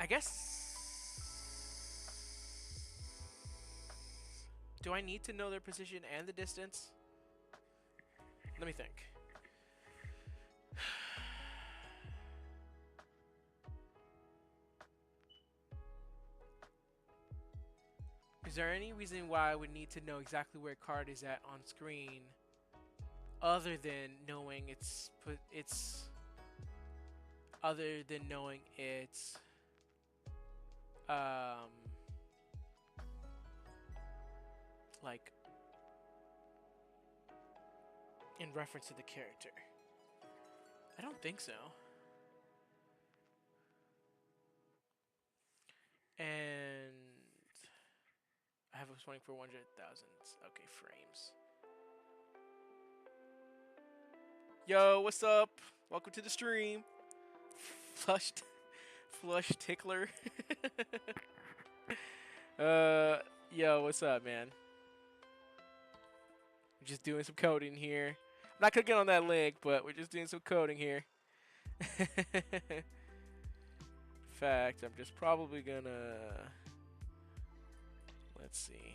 I guess... Do I need to know their position and the distance? Let me think. Is there any reason why I would need to know exactly where a card is at on screen other than knowing its like in reference to the character? I don't think so. And I have a 100,000. Okay, frames. Yo, what's up? Welcome to the stream. Flush tickler. Yo, what's up, man? I'm just doing some coding here. I'm not clicking on that link, but we're just doing some coding here. In fact, I'm just probably gonna... Let's see.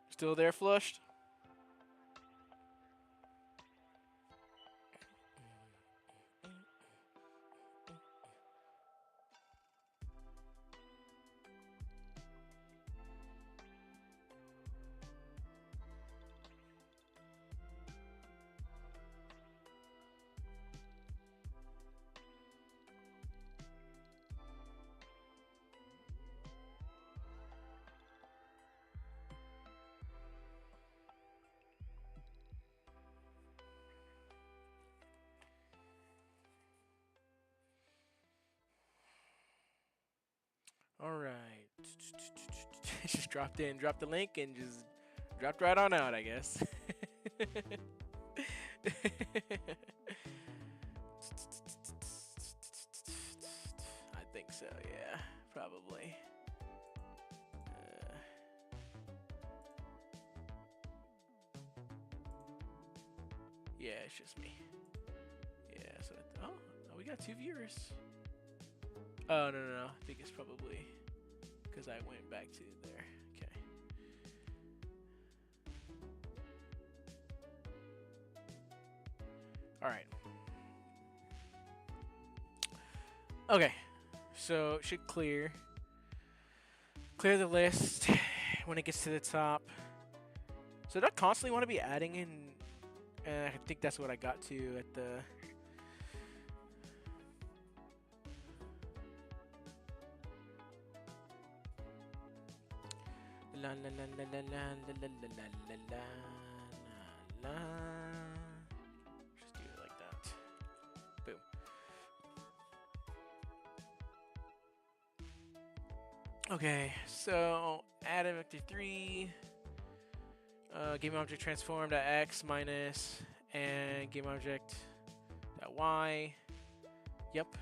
Still there, flushed? All right. Just dropped the link, and just dropped right on out, I guess. I think think so, yeah, probably. Yeah, it's just me. Yeah, so oh, we got 2 viewers. Oh, no. I think it's probably because I went back to there. Okay. All right. Okay. So it should clear the list when it gets to the top. So do I constantly want to be adding in? I think that's what I got to at the. La la la la la la la la la la la la. Just do it like that. Boom. Okay, so add a vector 3. Game object transformed at x minus and game object at y. Yep.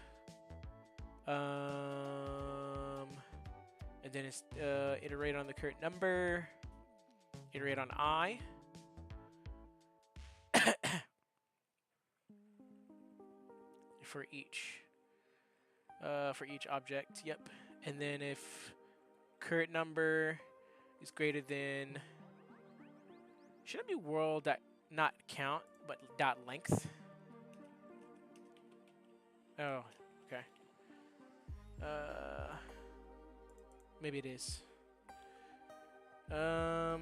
And then it's iterate on the current number. Iterate on I. for each object. Yep. And then if current number is greater than, should it be world dot not count but dot length? Oh, okay. Maybe it is. Let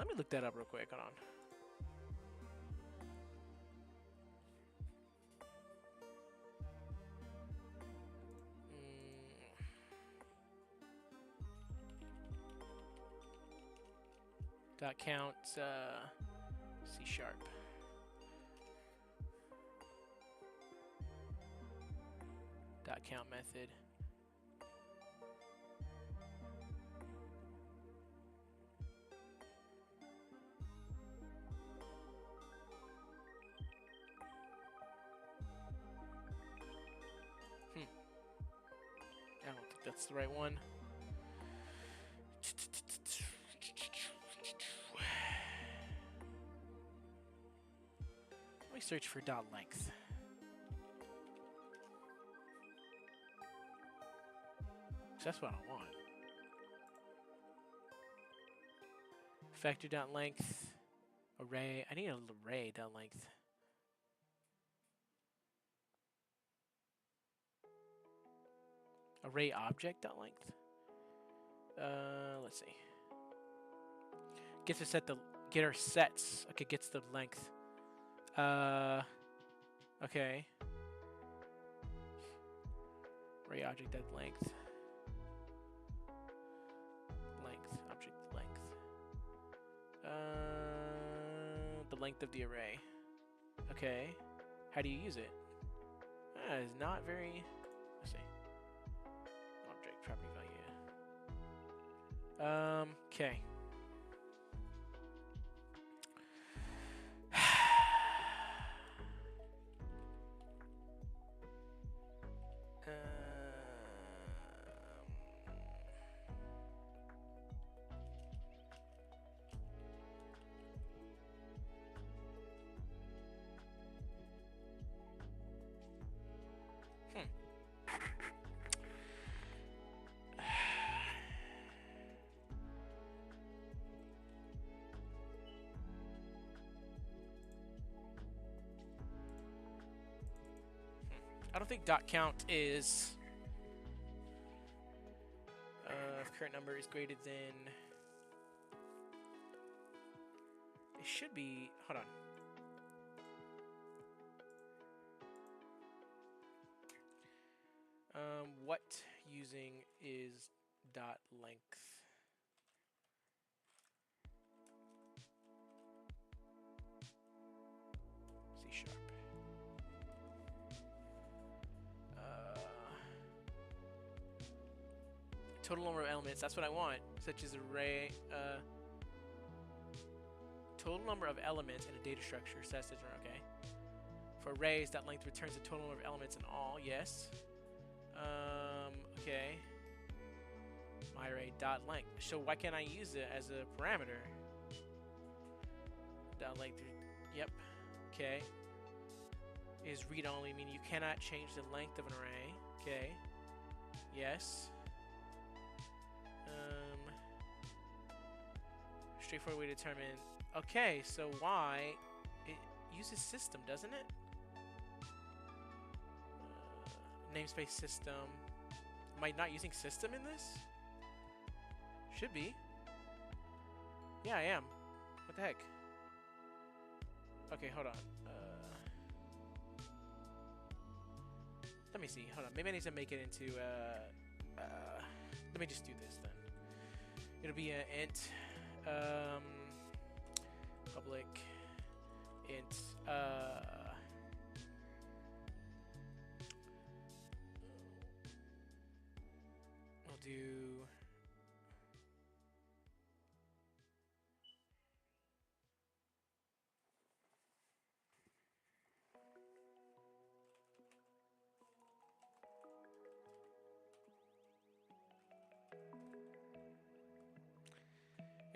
me look that up real quick. Hold on. Dot count C#. Dot count method. I don't think that's the right one. Let me search for dot length. That's what I want. Factor dot length. Array. I need an array dot length. Array object dot length. Let's see. Gets to set the get our sets. Okay, gets the length. Okay. Array object dot length. Object length. The length of the array. Okay. How do you use it? It's not very. Let's see. Object property value. Okay. I don't think dot count is if current number is greater than, it should be, hold on. What using is dot length? C#. Total number of elements, that's what I want, such as array, total number of elements in a data structure, so that's different, okay. For arrays, that length returns the total number of elements in all, yes. Okay. MyArray dot length. So why can't I use it as a parameter? Dot length. Yep. Okay. Is read only mean you cannot change the length of an array? Okay. Yes. Straightforward way to determine. Okay, so why it uses system, doesn't it? Namespace system. Am I not using system in this? Should be. Yeah, I am. What the heck? Okay, hold on. Let me see. Hold on. Maybe I need to make it into. Let me just do this then. It'll be an int. Public int. We'll do.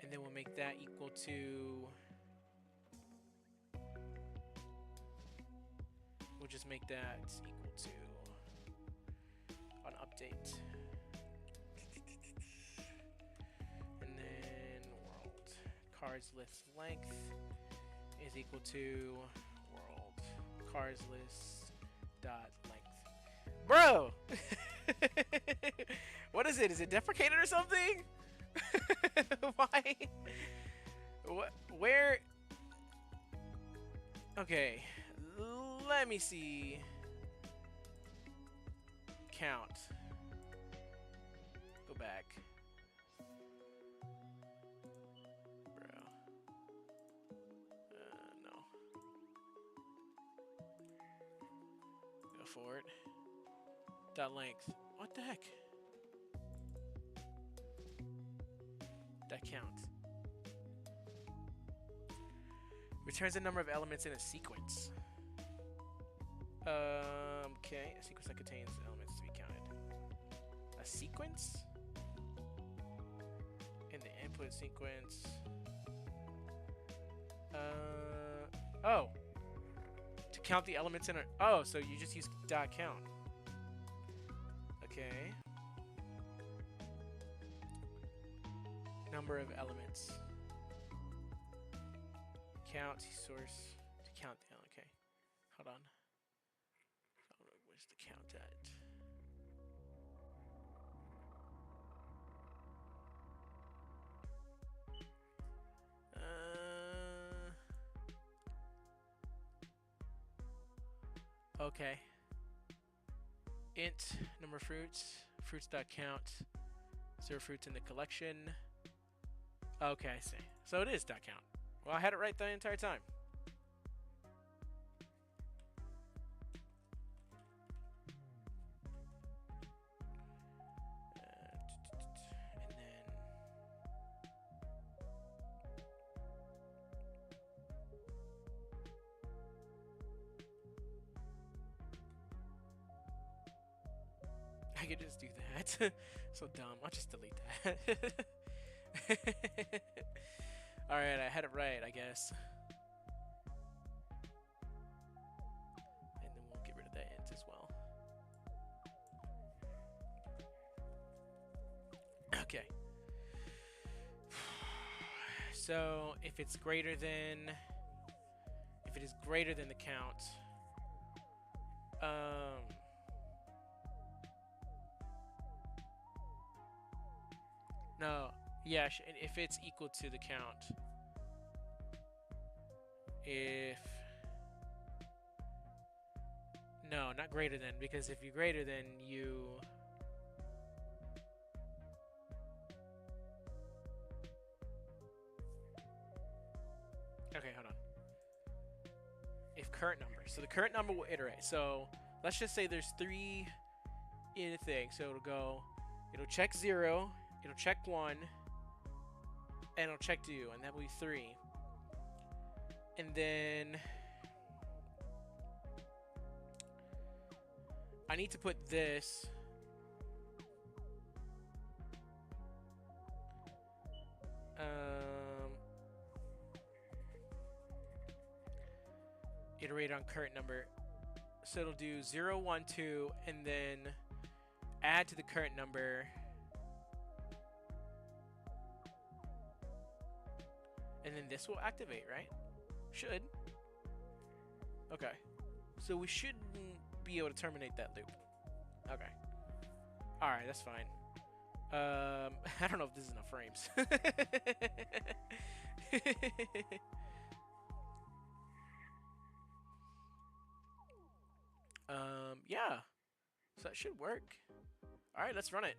And then we'll make that equal to. We'll just make that equal to an update. And then world cars list length is equal to world cars list dot length. Bro! What is it? Is it deprecated or something? Why? What? Where? Okay. Let me see. Count. Go back. Bro. No. Go forward. Dot length. What the heck? That count. Returns the number of elements in a sequence. Okay, a sequence that contains elements to be counted. A sequence? In the input sequence. Oh. To count the elements in a. Oh, so you just use dot count. Okay. Number of elements. Count source to count the. Okay. Hold on. Where's the count at? Okay. Int number of fruits. Fruits.count. 0 fruits in the collection. Okay, I see. So it is dot count. Well, I had it right the entire time. And then I could just do that. So dumb. I'll just delete that. Alright, I had it right, I guess. And then we'll get rid of that int as well. Okay. So if it's greater than, if it is greater than the count, no, yeah, if it's equal to the count, if, no, not greater than, because if you're greater than, you, okay, hold on. If current number, so the current number will iterate. So let's just say there's 3 in a thing. So it'll check 0, it'll check 1, and it'll check 2, and that will be 3. And then I need to put this iterate on current number. So it'll do 0, 1, 2, and then add to the current number. And then this will activate, right? Should. Okay. So we shouldn't be able to terminate that loop. Okay. Alright, that's fine. I don't know if this is enough frames. Yeah. So that should work. Alright, let's run it.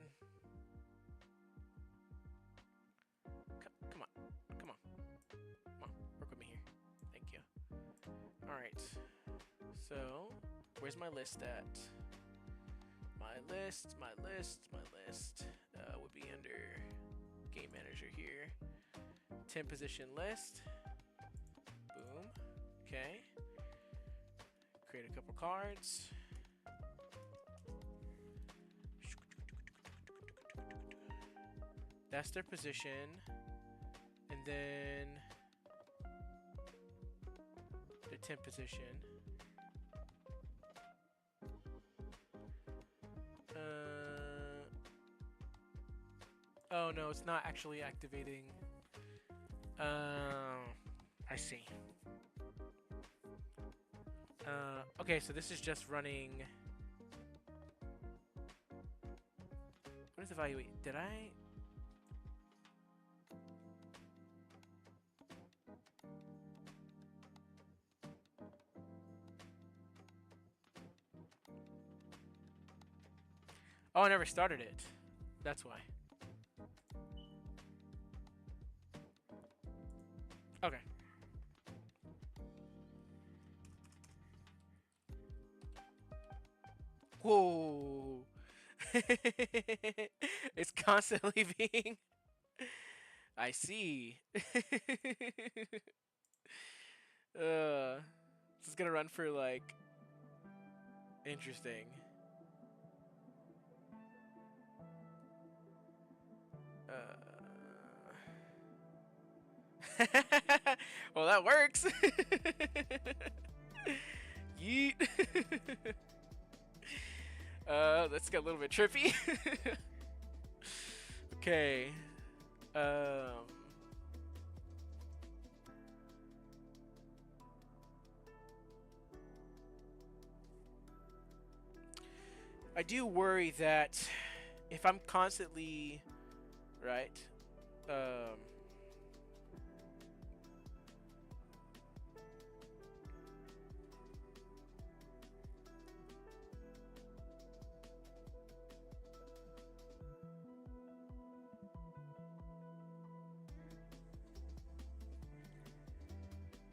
Come on. Come on. Come on. Work with me here. Thank you. Alright. So, where's my list at? My list would be under Game Manager here. 10 position list. Boom. Okay. Create a couple cards. That's their position. And then their 10 position. Oh no, it's not actually activating. I see. Okay, so this is just running. What is evaluate? Did I? Oh, I never started it. That's why. Okay. Whoa. It's constantly being. I see. This is gonna run for like. Interesting. Well, that works. Yeet. Let's get a little bit trippy. Okay. I do worry that if I'm constantly, right,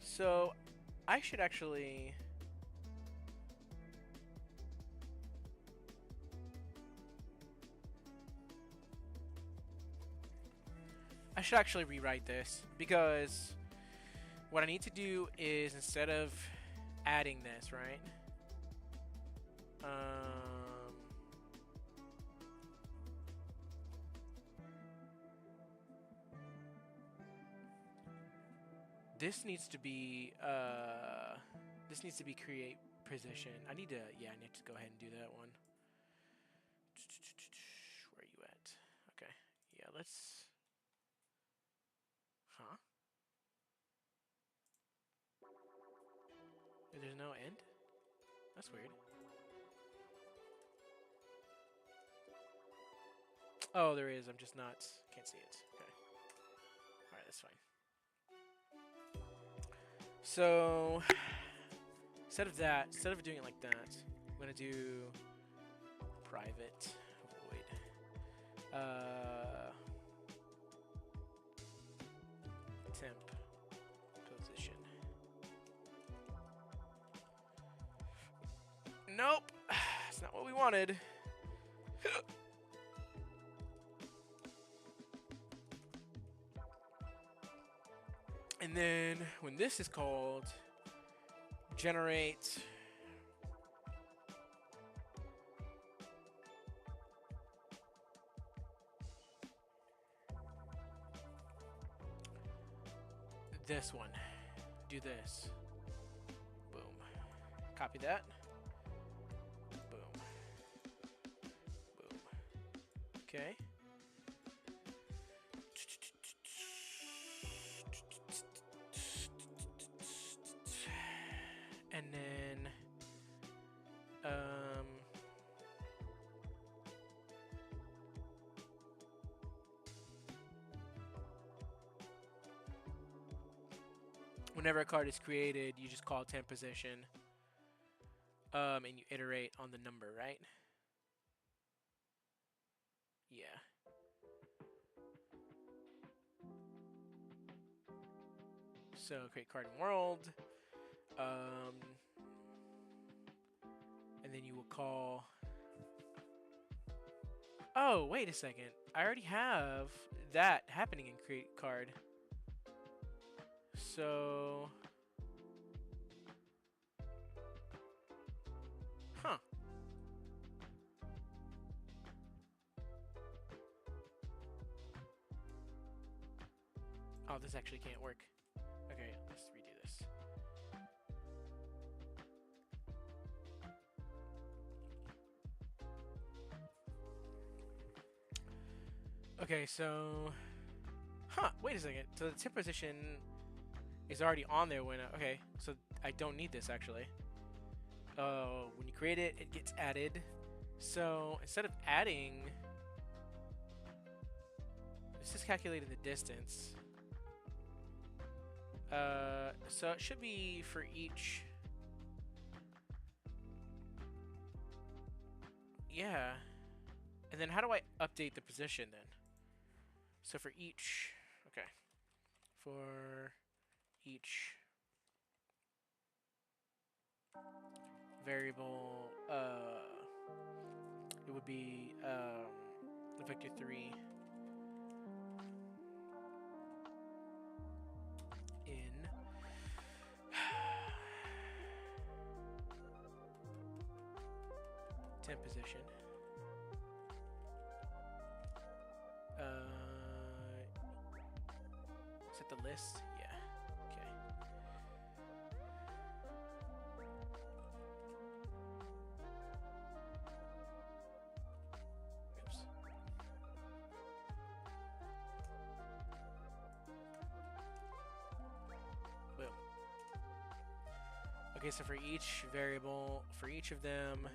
so I should actually. I should actually rewrite this because what I need to do is instead of adding this, right? This needs to be create position. I need to go ahead and do that one. Where are you at? Okay. Yeah, let's. Huh? There's no end? That's weird. Oh, there is. I'm just not. Can't see it. Okay. Alright, that's fine. So, instead of doing it like that, I'm going to do private void. Temp position. Nope. That's not what we wanted. And then when this is called, generate this one. Do this. Boom. Copy that. Boom. Boom. Okay. And then whenever a card is created, you just call temp position, and you iterate on the number, right? Yeah. So create card in world, and then you will call. Oh, wait a second. I already have that happening in create card. So, huh. Oh, this actually can't work. Okay, let's redo this. Okay, so... Huh, wait a second. So the tip position is already on there when... Okay, so I don't need this, actually. When you create it, it gets added. So instead of adding... This is calculating the distance. So it should be for each... Yeah. And then how do I update the position then? So for each... Okay. For each variable, it would be vector 3 in temp position. Is it the list? Yeah. Okay. Oops. Boom. Okay, so for each variable, for each of them,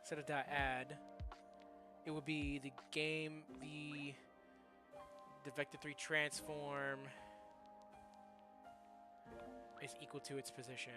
instead of .add, it would be the vector 3 transform is equal to its position.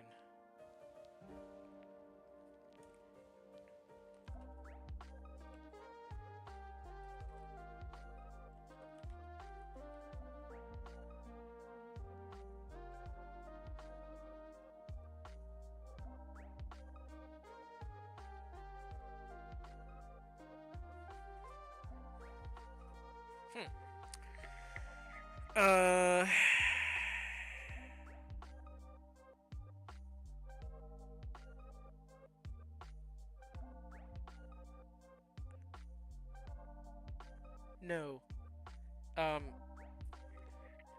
No.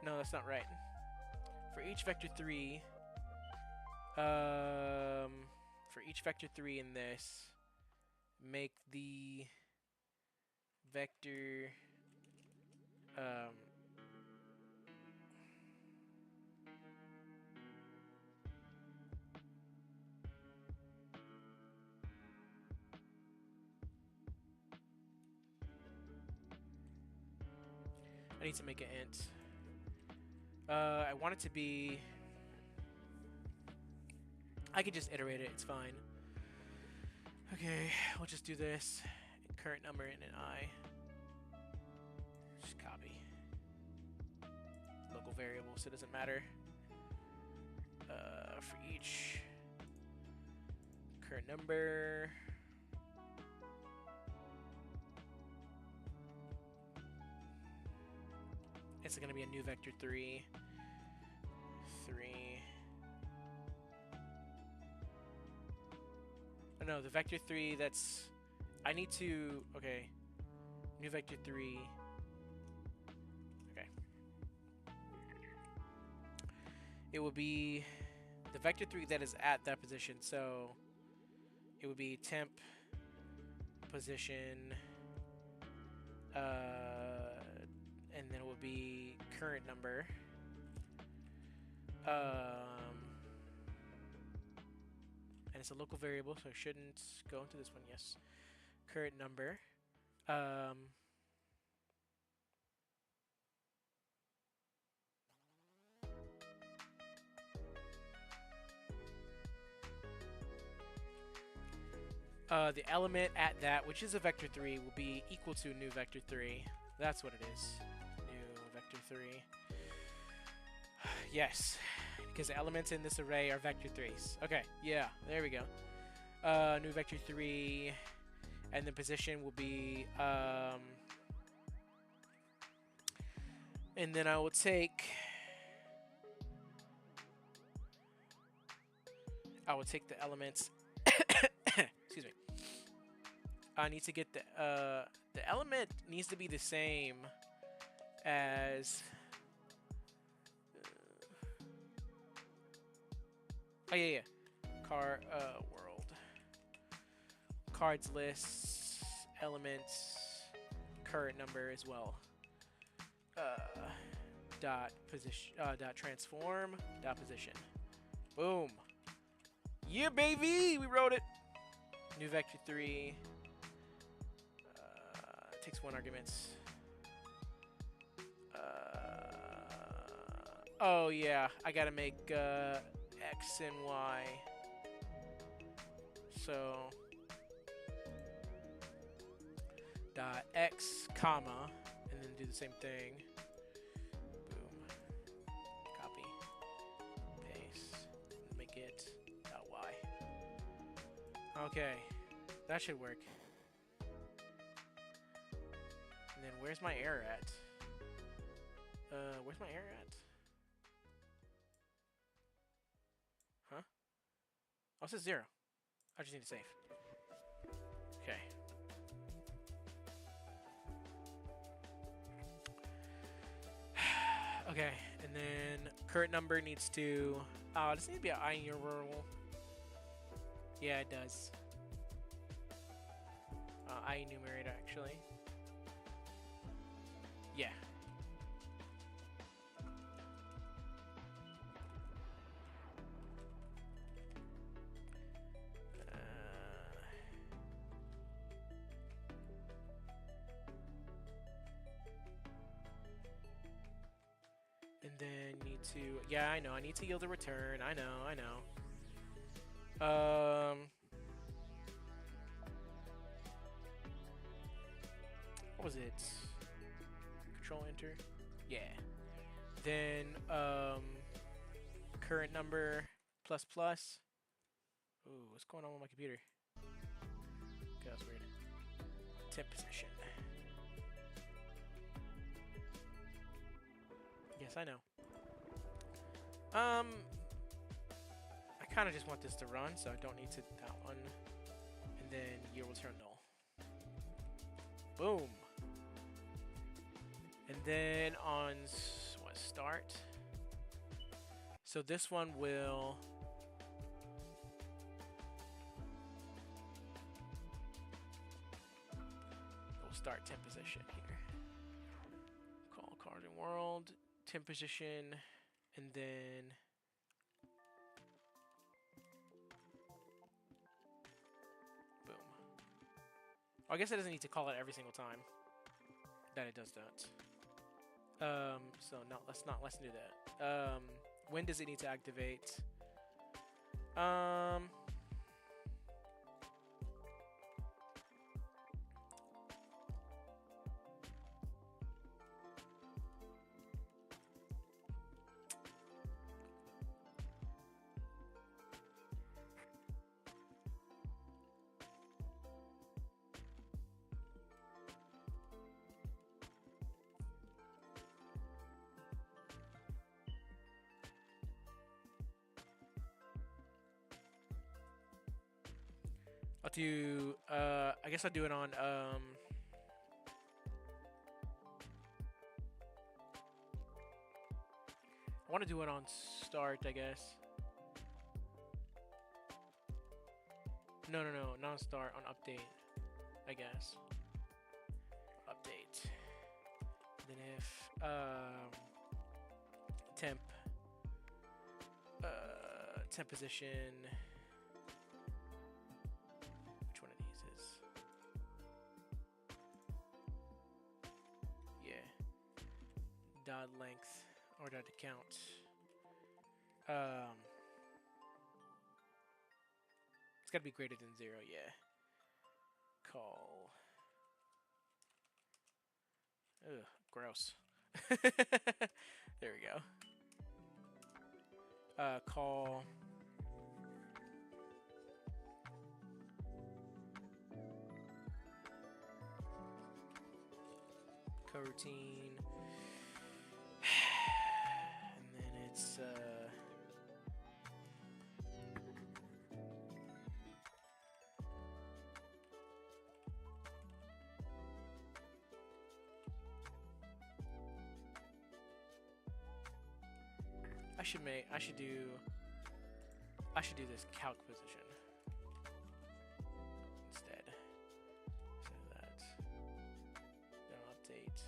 No, that's not right. For each vector 3, for each vector 3 in this, make the vector, I need to make an int. I want it to be... I could just iterate it, it's fine. Okay, we'll just do this. Current number in an I. Just copy. Local variable, so it doesn't matter. For each current number... It's going to be a new vector 3. 3. Oh, no, the vector 3, that's... I need to... Okay. New vector 3. it would be the vector 3 that is at that position. So it would be temp position, and then it would be current number. And it's a local variable, so I shouldn't go into this one. Yes, current number. The element at that, which is a vector 3, will be equal to new vector 3. That's what it is. New vector 3. Yes, because the elements in this array are vector 3s. Okay, yeah, there we go. New vector 3, and the position will be, and then I will take, the elements. Excuse me. I need to get the element needs to be the same as. Oh yeah. World. Cards lists, elements, current number as well. Dot position. Dot transform. Dot position. Boom. Yeah, baby, we wrote it. New vector 3. Takes 1 argument. Oh yeah, I gotta make X and Y. So dot X comma, and then do the same thing. Boom. Copy. Paste. Make it dot Y. Okay, that should work. And then where's my error at? Where's my error at? Huh? Oh, it says 0. I just need to save. Okay. Okay, and then current number needs to. Oh, does it need to be an IE rule? Yeah, it does. IE numerator, actually. Yeah. And then need to. Yeah, I know. I need to yield a return. I know. What was it? Control enter. Yeah. Then current number plus plus. Ooh, what's going on with my computer? Okay, that's weird. Temp position. Yes, I know. I kind of just want this to run, so I don't need to that one. And then year will turn null. Boom. And then on what, start. So this one will. We'll start temp position here. Call card and world temp position, and then. Boom. Oh, I guess it doesn't need to call it every single time that it does that. So no, let's do that. When does it need to activate? I'll do, I guess I'll do it on, I want to do it on start, I guess. No, not on start, on update, I guess. Update. Then if temp temp position. Which one of these is? Yeah. Dot length or dot count. It's gotta be greater than 0, yeah. Call. Ugh, gross. There we go. Call. Coroutine. And then it's I should do this calc position instead. So that then update.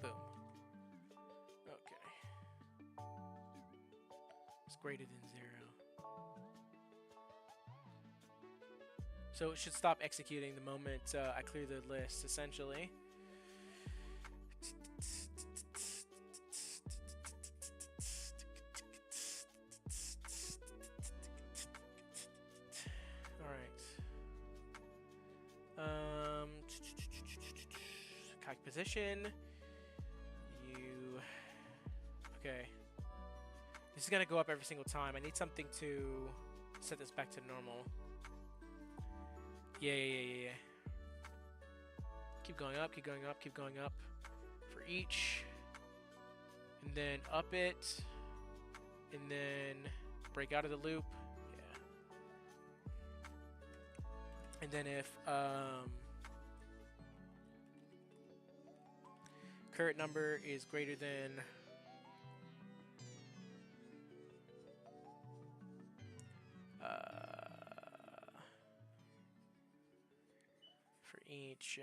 Boom. Okay. It's greater than 0. So it should stop executing the moment I clear the list, essentially. Calc position. Okay. This is gonna go up every single time. I need something to set this back to normal. Yeah. Keep going up, keep going up, keep going up for each. And then up it. And then break out of the loop. Yeah. And then if current number is greater than for each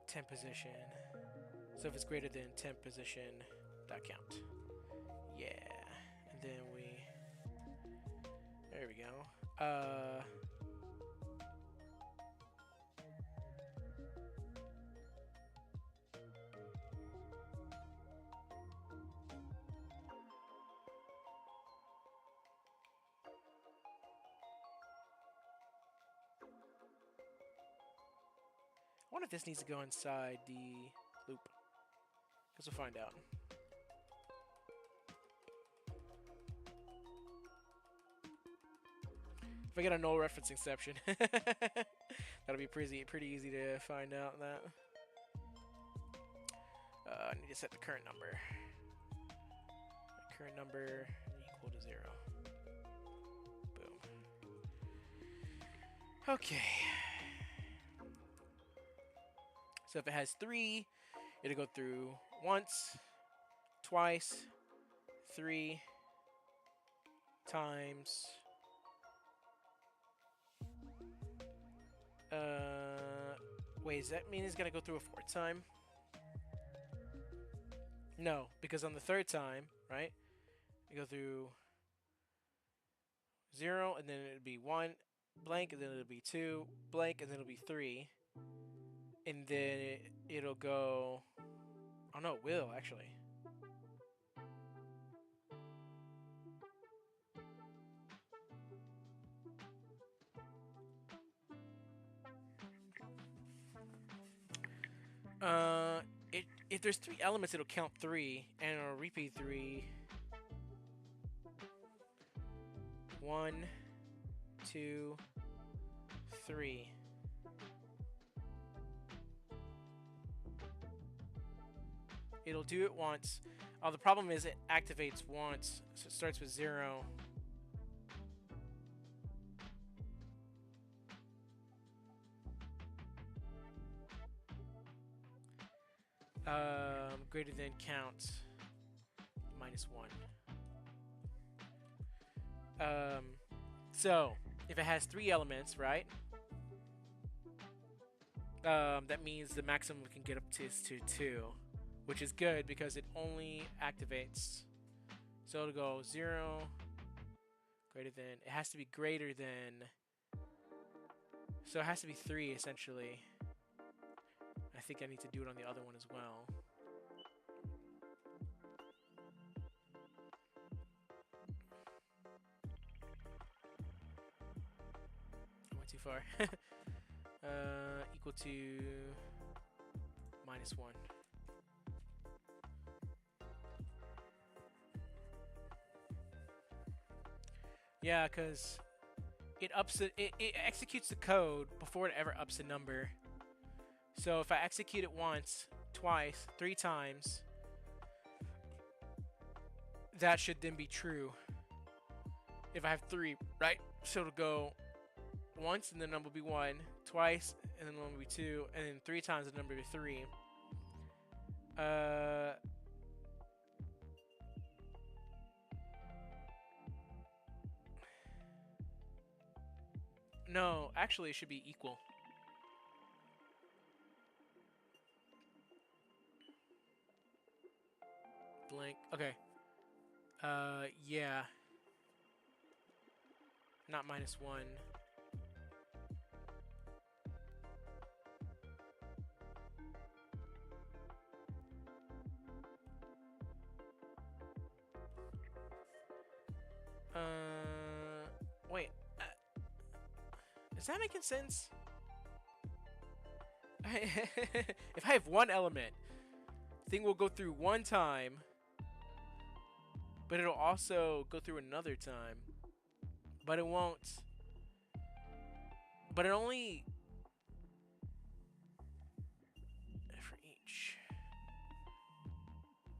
temp position. So if it's greater than temp position, dot count. Yeah. And then there we go. I wonder if this needs to go inside the loop. Guess we'll find out. If I get a null reference exception, that'll be pretty easy to find out that. I need to set the current number. Current number equal to 0. Boom. Okay. So if it has 3, it'll go through once, twice, 3 times. Wait, does that mean it's gonna go through a 4th time? No, because on the 3rd time, right? You go through 0, and then it'll be 1 blank, and then it'll be 2 blank, and then it'll be 3, and then it'll go. Oh no, it will actually. If there's 3 elements, it'll count 3, and it'll repeat 3. 1, 2, 3. It'll do it once. Oh, the problem is it activates once, so it starts with 0. Greater than count -1. So if it has 3 elements, right? That means the maximum we can get up to is 2, which is good because it only activates. So it'll go 0, greater than. It has to be greater than. So it has to be 3 essentially. I think I need to do it on the other one as well. I went too far. Equal to -1. Yeah, because it executes the code before it ever ups a number. So if I execute it once, twice, 3 times, that should then be true. If I have 3, right? So it'll go once and the number will be 1, twice and then the number will be 2, and then 3 times the number will be 3. No, actually it should be equal. Blank. Okay. Yeah. Not -1. Wait. Is that making sense? If I have 1 element, thing will go through 1 time, but it'll also go through another time. But it won't. But it only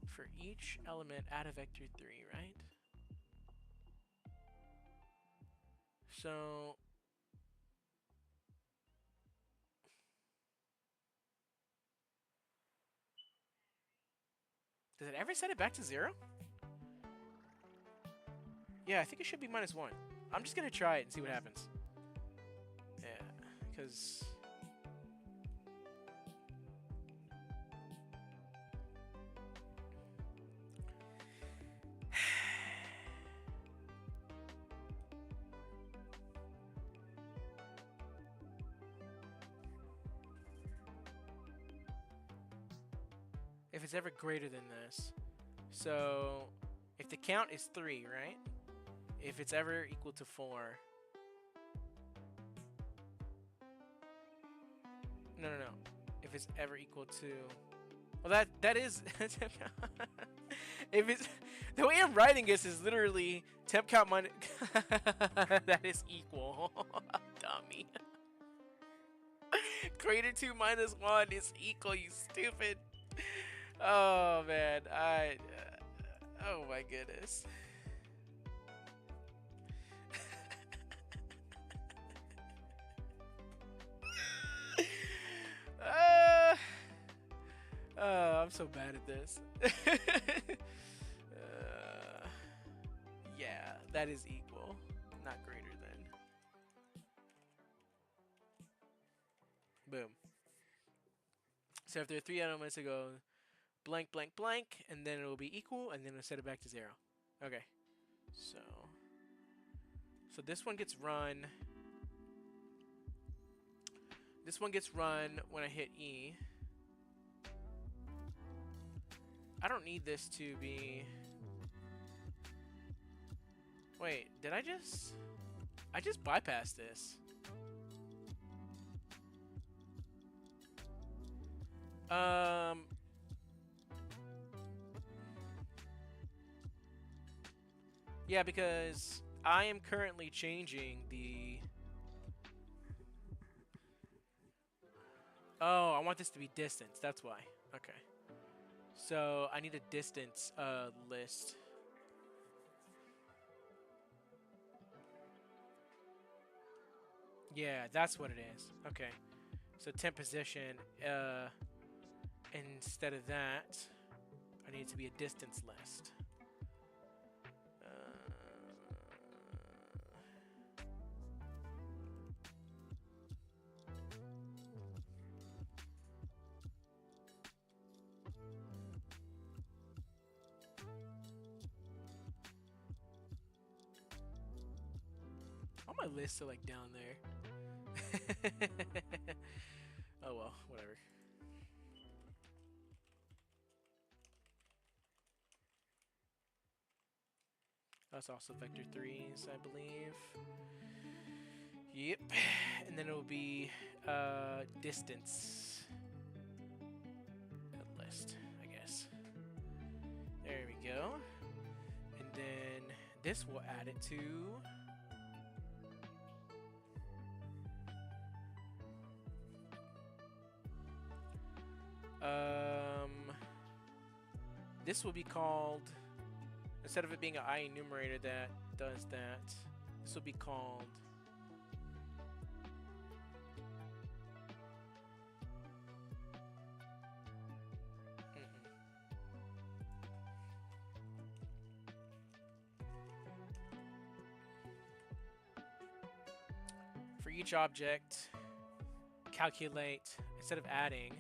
for each element add a vector 3, right? So does it ever set it back to 0? Yeah, I think it should be -1. I'm just gonna try it and see what happens. Yeah, because if it's ever greater than this, so if the count is 3, right? If it's ever equal to 4. No. If it's ever equal to, well, that is. If it's the way I'm writing this is literally temp count minus. That is equal. Dummy. Greater to -1 is equal. You stupid. Oh man, oh my goodness. I'm so bad at this. Yeah, that is equal, not greater than. Boom. So if there are 3 elements, it go blank, blank, blank, and then it will be equal, and then it'll set it back to 0. Okay. So this one gets run. This one gets run when I hit E. I don't need this to be. Wait, did I just bypassed this. Yeah, because I am currently changing the. Oh, I want this to be distance. That's why. Okay. So I need a distance list. Yeah, that's what it is. Okay. So temp position, instead of that, I need it to be a distance list. All my lists are like down there. Oh well, whatever. That's also vector 3s, I believe. Yep. And then it will be distance list, I guess. There we go. And then this will add it to this will be called, instead of it being an I enumerator that does that, this will be called for each object, calculate, instead of adding,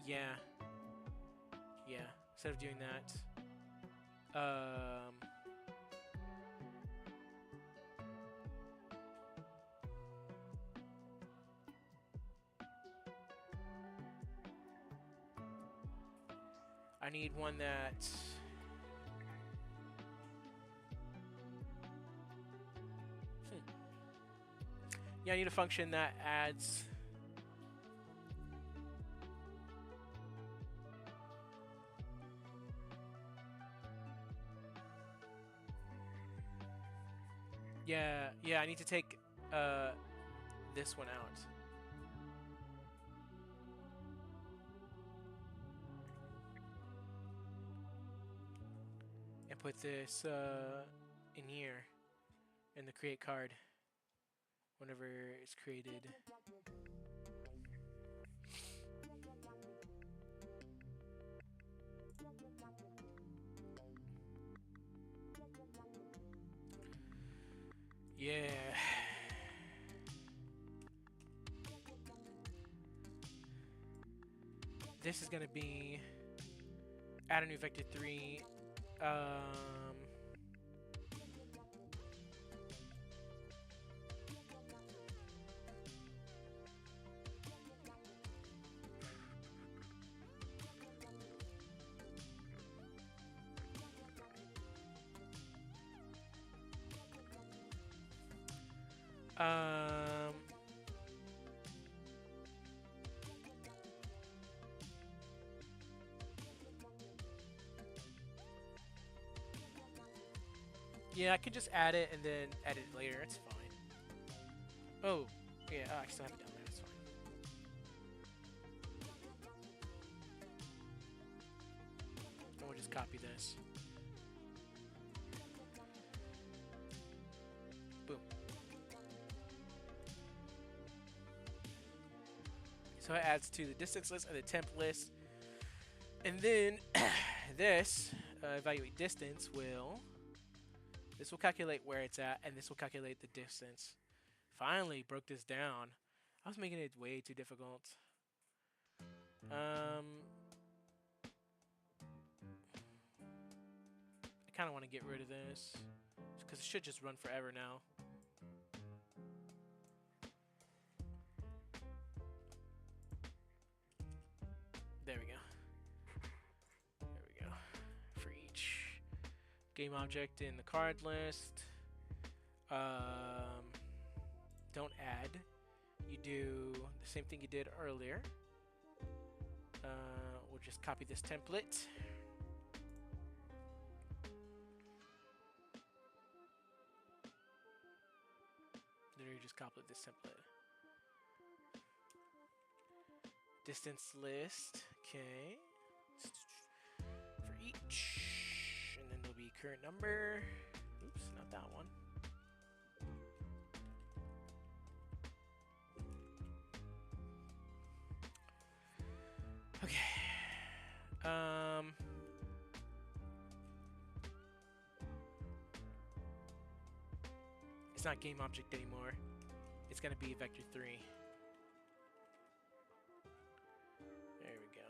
yeah, instead of doing that, I need one that yeah, I need a function that adds yeah, I need to take this one out. And put this in here in the create card whenever it's created. Yeah. This is gonna be add a new vector 3. Yeah, I could just add it and then edit it later. It's fine. Oh, yeah, I still have it down there. It's fine. And we'll just copy this. Boom. So it adds to the distance list and the temp list. And then this evaluate distance will. This will calculate where it's at, and this will calculate the distance. Finally broke this down. I was making it way too difficult. I kind of want to get rid of this because it should just run forever now. There we go. There we go. For each game object in the card list, don't add. You do the same thing you did earlier. We'll just copy this template. Literally just copy this template. Distance list. Okay. For each. And then there'll be current number. Oops, not that one. Okay. It's not game object anymore. It's gonna be vector 3. There we go.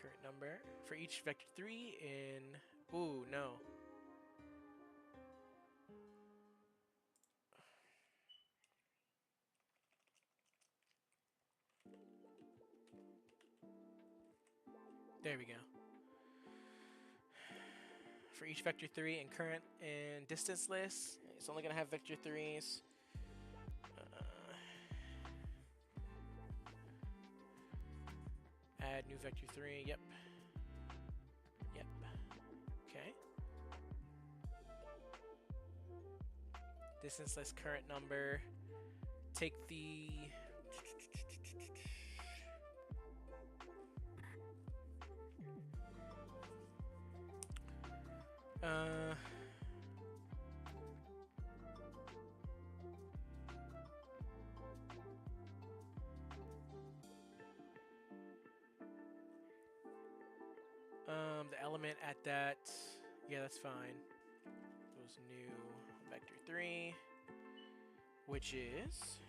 Current number for each vector 3 in. Ooh, no. There we go. For each vector 3 in current and distance list, it's only gonna have vector 3s. Add new vector 3. Yep. Yep. Okay. Distance list current number. Take the the element at that, yeah, that's fine. Goes new vector 3, which is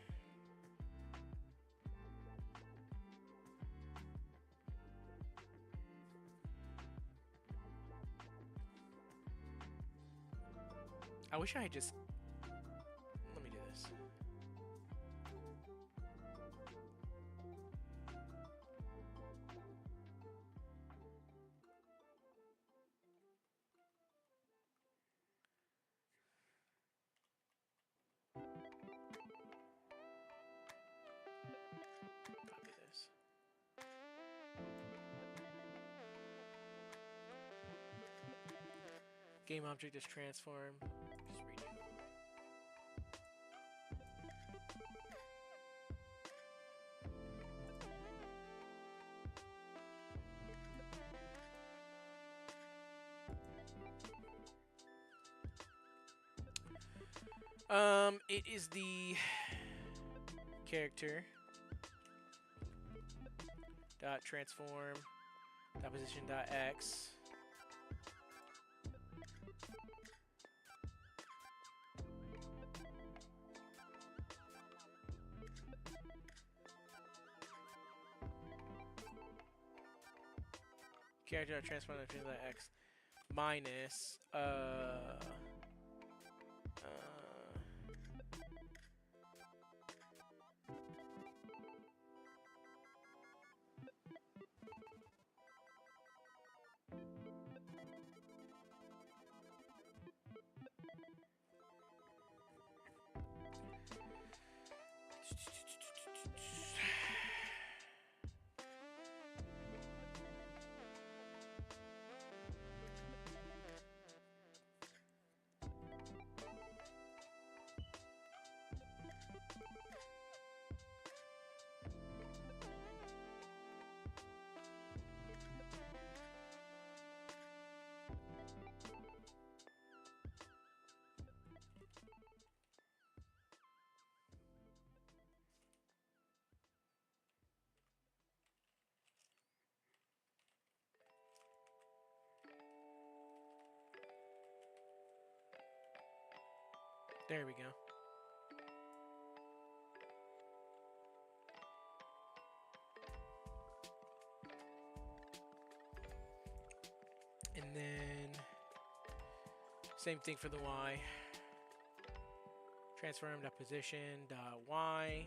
I wish I had just let me do this. Copy this. Game object is transform. Just redo. It is the character dot transform dot position dot x. Character dot transform dot position dot x minus there we go. And then same thing for the y. Transform dot position dot y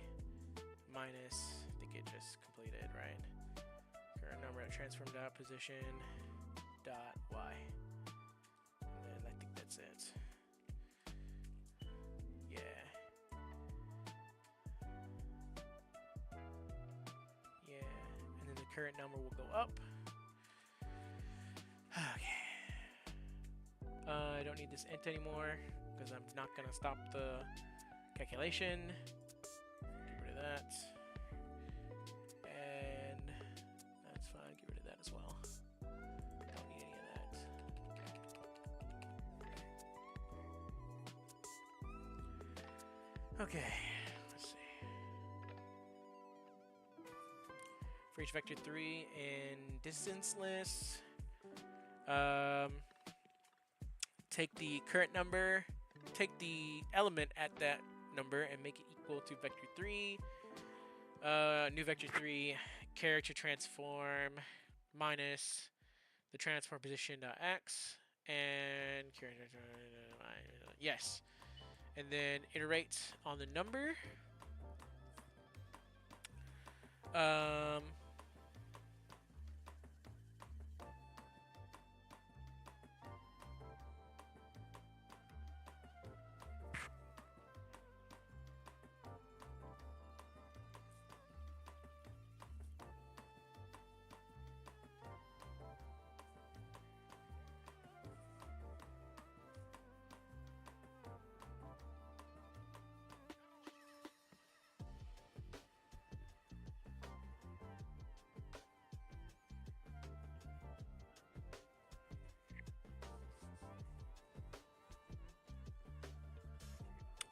minus, I think it just completed, right? Current number at transform dot position dot y. And I think that's it. Yeah. Yeah. And then the current number will go up. Okay. I don't need this int anymore because I'm not going to stop the calculation. Get rid of that. Okay, let's see. For each vector 3 in distance list, take the current number, take the element at that number and make it equal to vector 3. New vector 3 character transform minus the transform position x and character yes, and then iterate on the number.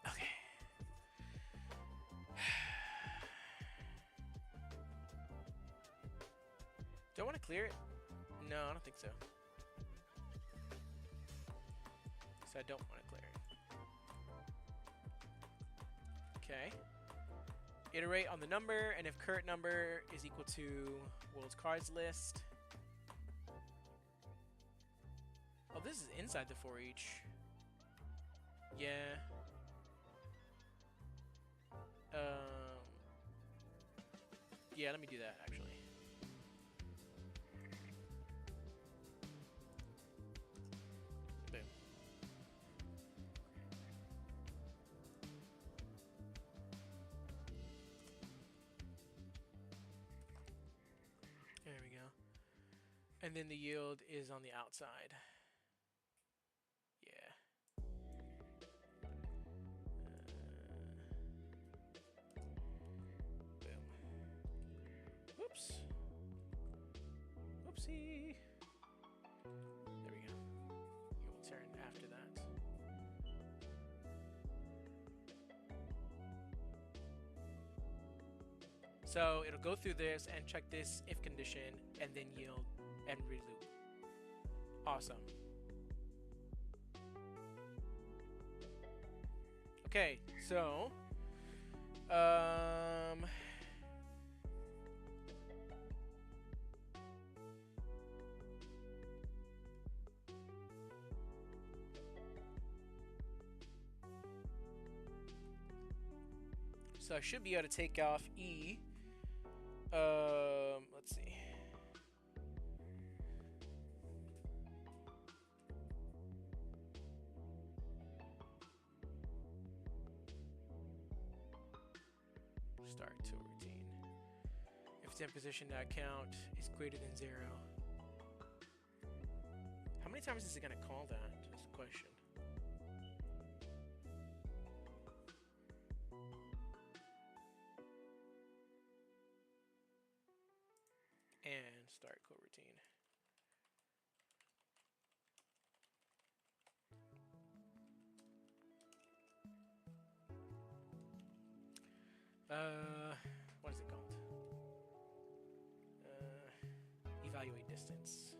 Okay. Do I want to clear it? No, I don't think so. So I don't want to clear it. Okay. Iterate on the number, and if current number is equal to world's cards list. Oh, this is inside the for each. Yeah. Yeah, let me do that actually. Boom. There we go. And then the yield is on the outside. Yeah. Boom. Whoops. Whoopsie. There we go. You'll turn after that. So it'll go through this and check this if condition and then yield and reloop. Awesome. Okay, so so I should be able to take off E. Let's see. Start to routine. If temp position count is greater than 0. How many times is it gonna call that? Is the question. And start coroutine. What is it called? Evaluate distance.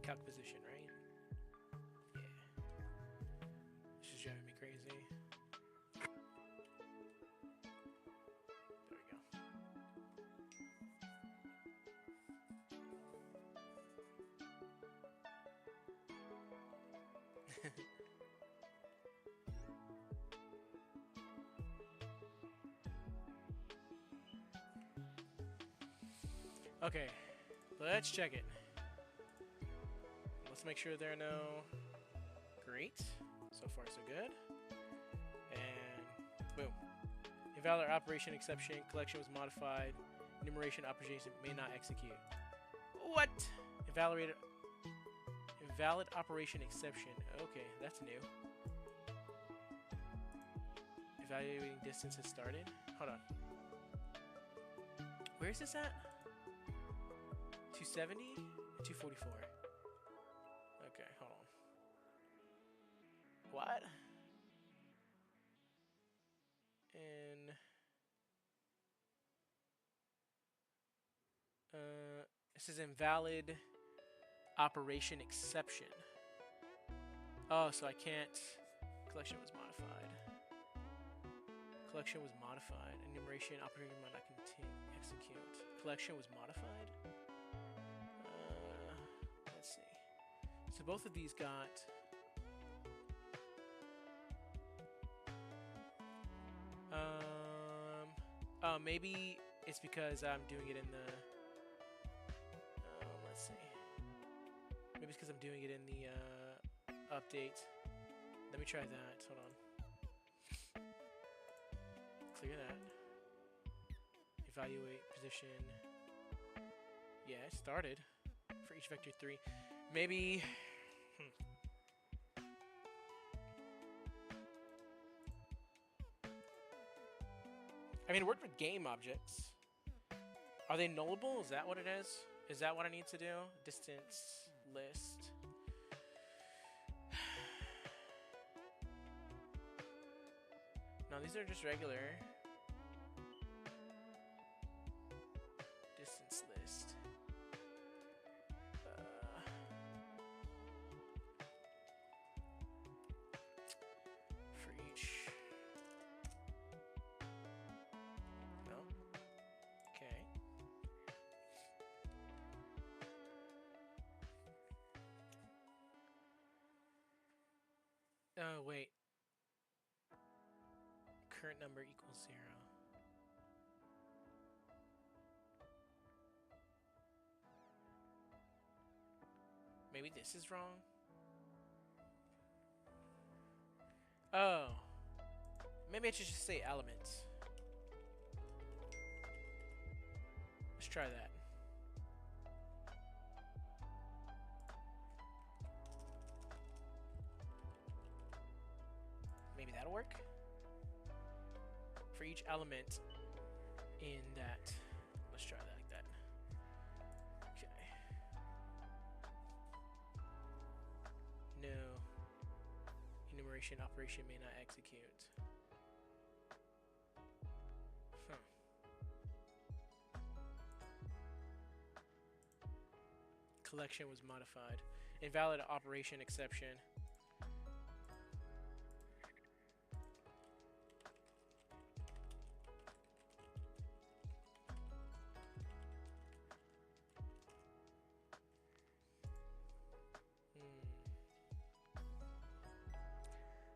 Calc position, right? Yeah. This is driving me crazy. There we go. Okay, let's check it. Let's make sure there are no... Great. So far, so good. And boom. Invalid operation exception. Collection was modified. Enumeration operation may not execute. What? Invalid operation exception. Okay, that's new. Evaluating distance has started. Hold on. Where is this at? 270? 244. Okay, hold on. What? And this is invalid operation exception. Oh, so I can't. Collection was modified. Collection was modified. Enumeration operator might not continue execute. Collection was modified. Let's see. So both of these got. Maybe it's because I'm doing it in the. Let's see. Maybe it's because I'm doing it in the update. Let me try that. Hold on. Clear that. Evaluate position. Yeah, it started for each vector 3. Maybe. I mean, it worked with game objects. Are they nullable? Is that what it is? Is that what I need to do? Distance list. No, these are just regular. Distance list. For each. No. Okay. Oh, wait. Current number equals 0. Maybe this is wrong. Oh. Maybe I should just say elements. Let's try that. Maybe that'll work. For each element in that. Let's try that like that. Okay. No. Enumeration operation may not execute. Huh. Collection was modified. Invalid operation exception.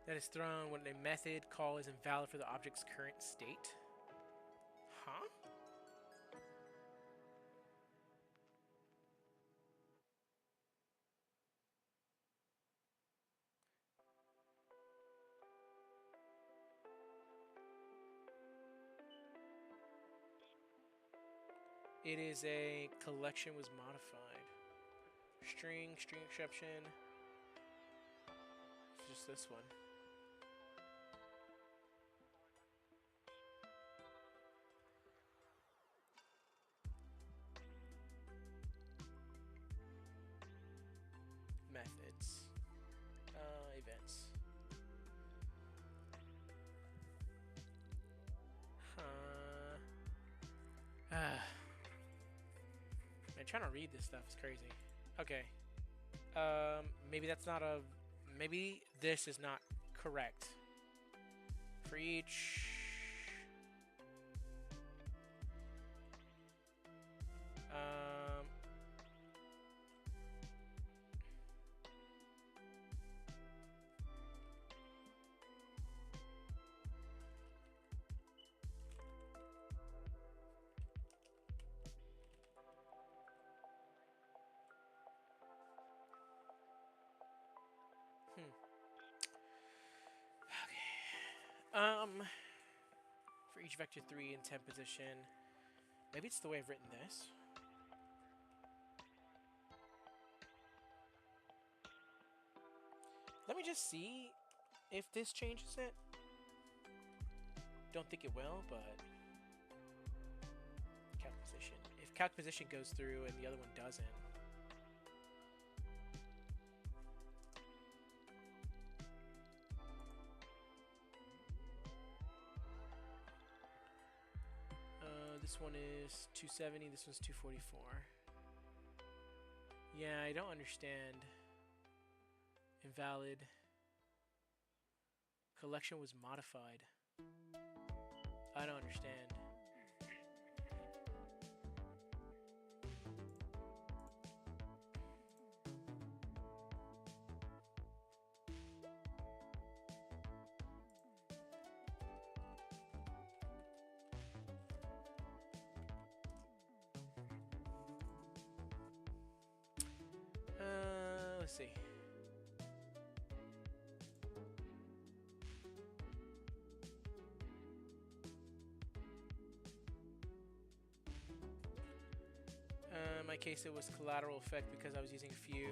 That is thrown when a method call is invalid for the object's current state. Huh? It is a collection was modified. String exception. It's just this one. Methods. Events. Man, trying to read this stuff is crazy. Okay. Maybe that's not a... Maybe this is not correct. For each... For each vector 3 in 10 position. Maybe it's the way I've written this. Let me just see if this changes it. Don't think it will, but count position. If calc position goes through and the other one doesn't. This one is 270, this one's 244. Yeah, I don't understand. Invalid. Collection was modified. I don't understand. Let's see. In my case, it was collateral effect because I was using a few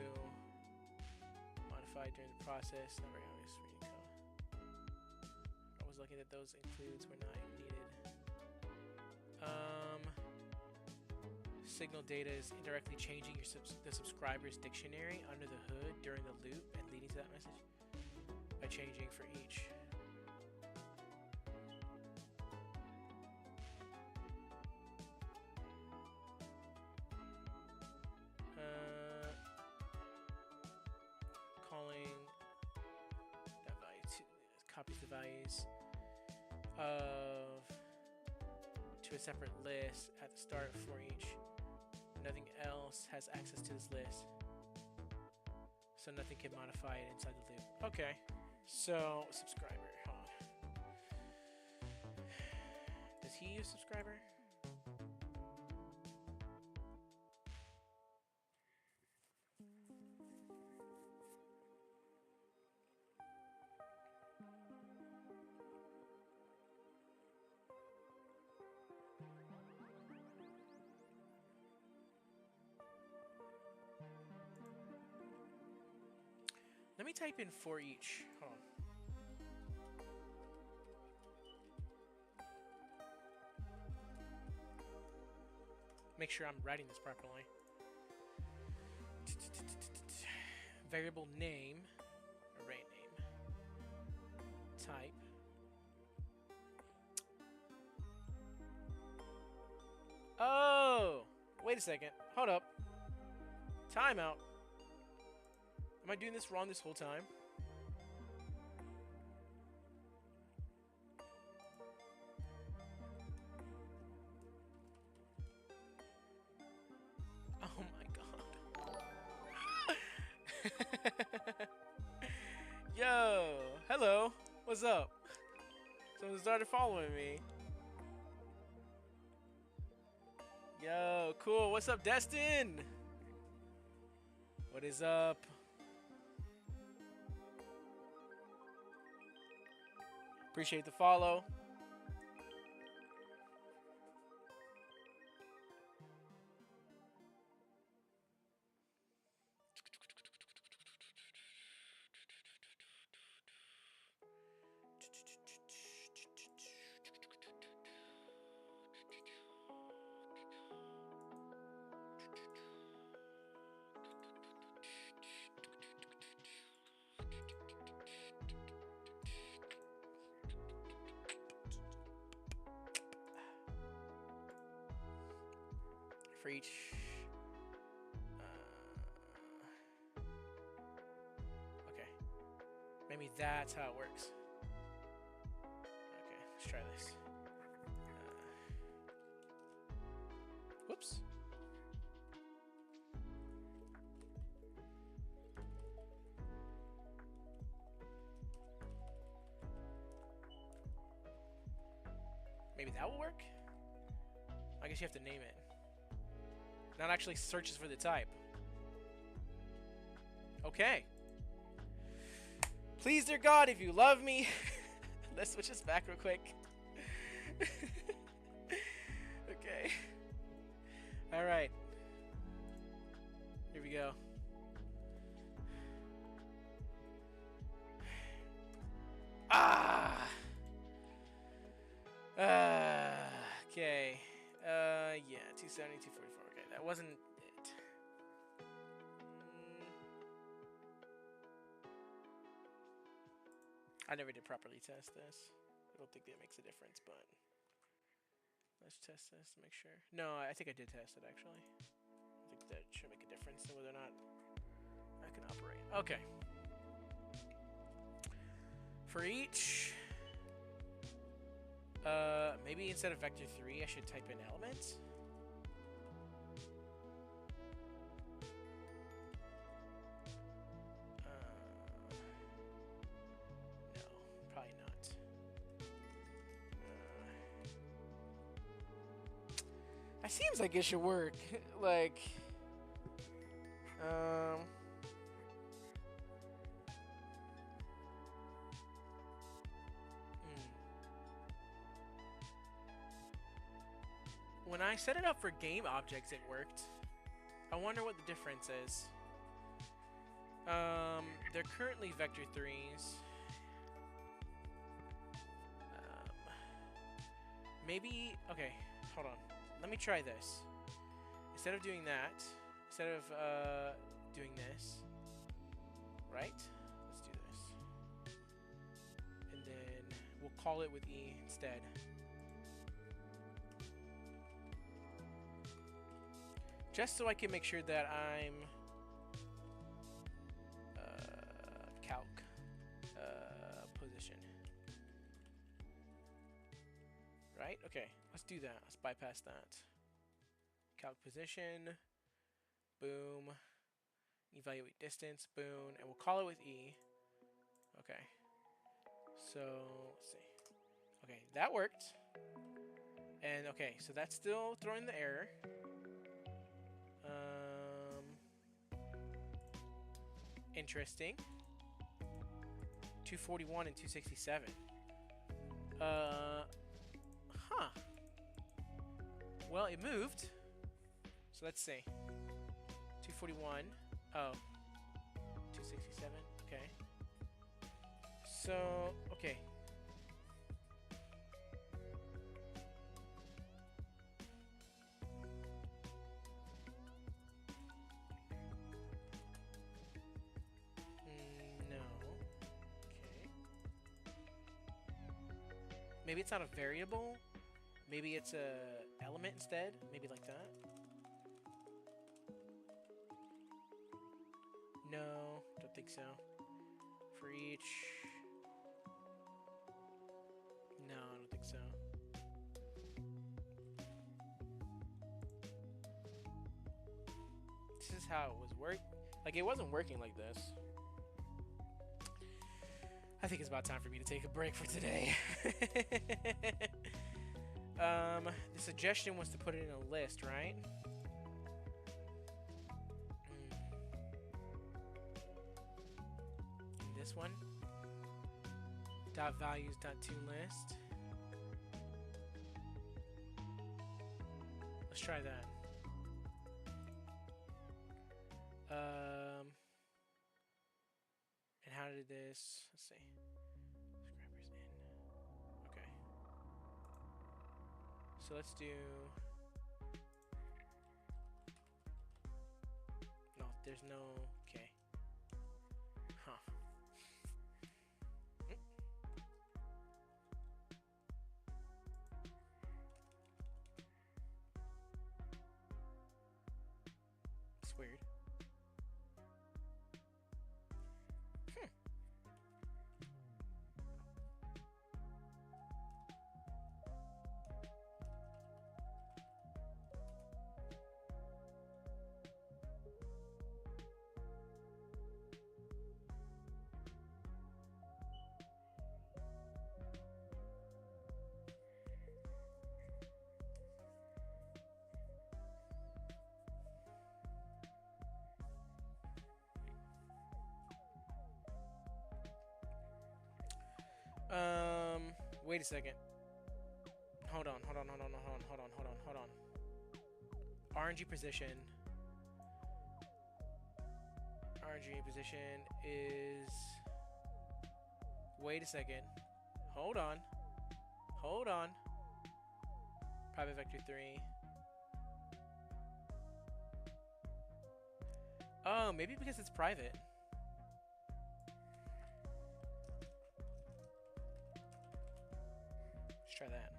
modified during the process. Not very obvious reading code. I was lucky that those includes were not needed. Signal data is indirectly changing the subscriber's dictionary under the hood during the loop and leading to that message by changing for each. Calling that value copies the values to a separate list at the start for each. Nothing else has access to this list, so nothing can modify it inside the loop. Okay, so subscriber. Hold on. Does he use subscriber? Let me type in for each. Hold on. Make sure I'm writing this properly. Variable name, array name, type. Oh, wait a second. Hold up. Timeout. Am I doing this wrong this whole time? Oh my god. Yo, hello. What's up? Someone started following me. Yo, cool. What's up, Destin? What is up? Appreciate the follow. For each okay, maybe that's how it works. Okay, let's try this. Whoops. Maybe that will work. I guess you have to name it. Not actually searches for the type. Okay. Please, dear God, if you love me. Let's switch this back real quick. Okay. Alright. Here we go. Ah! Okay. Yeah, 270, 244. That wasn't it. I never did properly test this. I don't think that makes a difference, but let's test this to make sure. No, I think I did test it actually. I think that should make a difference in whether or not I can operate. Okay. For each, maybe instead of vector 3, I should type in elements. No, probably not. It seems like it should work. Like, when I set it up for game objects, it worked. I wonder what the difference is. They're currently vector 3s. Maybe, okay, hold on. Let me try this. Instead of doing that, instead of doing this, right? Let's do this. And then we'll call it with E instead. Just so I can make sure that I'm calc position. Right? Okay, let's do that. Let's bypass that. Calc position, boom. Evaluate distance, boom, and we'll call it with E. Okay. So let's see. Okay, that worked. And okay, so that's still throwing the error. Interesting. 241 and 267. Huh. Well, it moved. So let's see. 241. Oh. 267. Okay. So, okay. Maybe it's not a variable. Maybe it's a element instead. Maybe like that. No, don't think so. For each. No, I don't think so. This is how it was working. Like, it wasn't working like this. I think it's about time for me to take a break for today. The suggestion was to put it in a list, right? This one. Dot values dot to list. Let's try that. And how did this? Let's see. Subscribers in. Okay. So let's do. No, there's no. Okay. Huh. It's weird. Wait a second. Hold on. RNG position. RNG position is. Wait a second. Hold on. Private vector 3. Oh, maybe because it's private. Let's try that.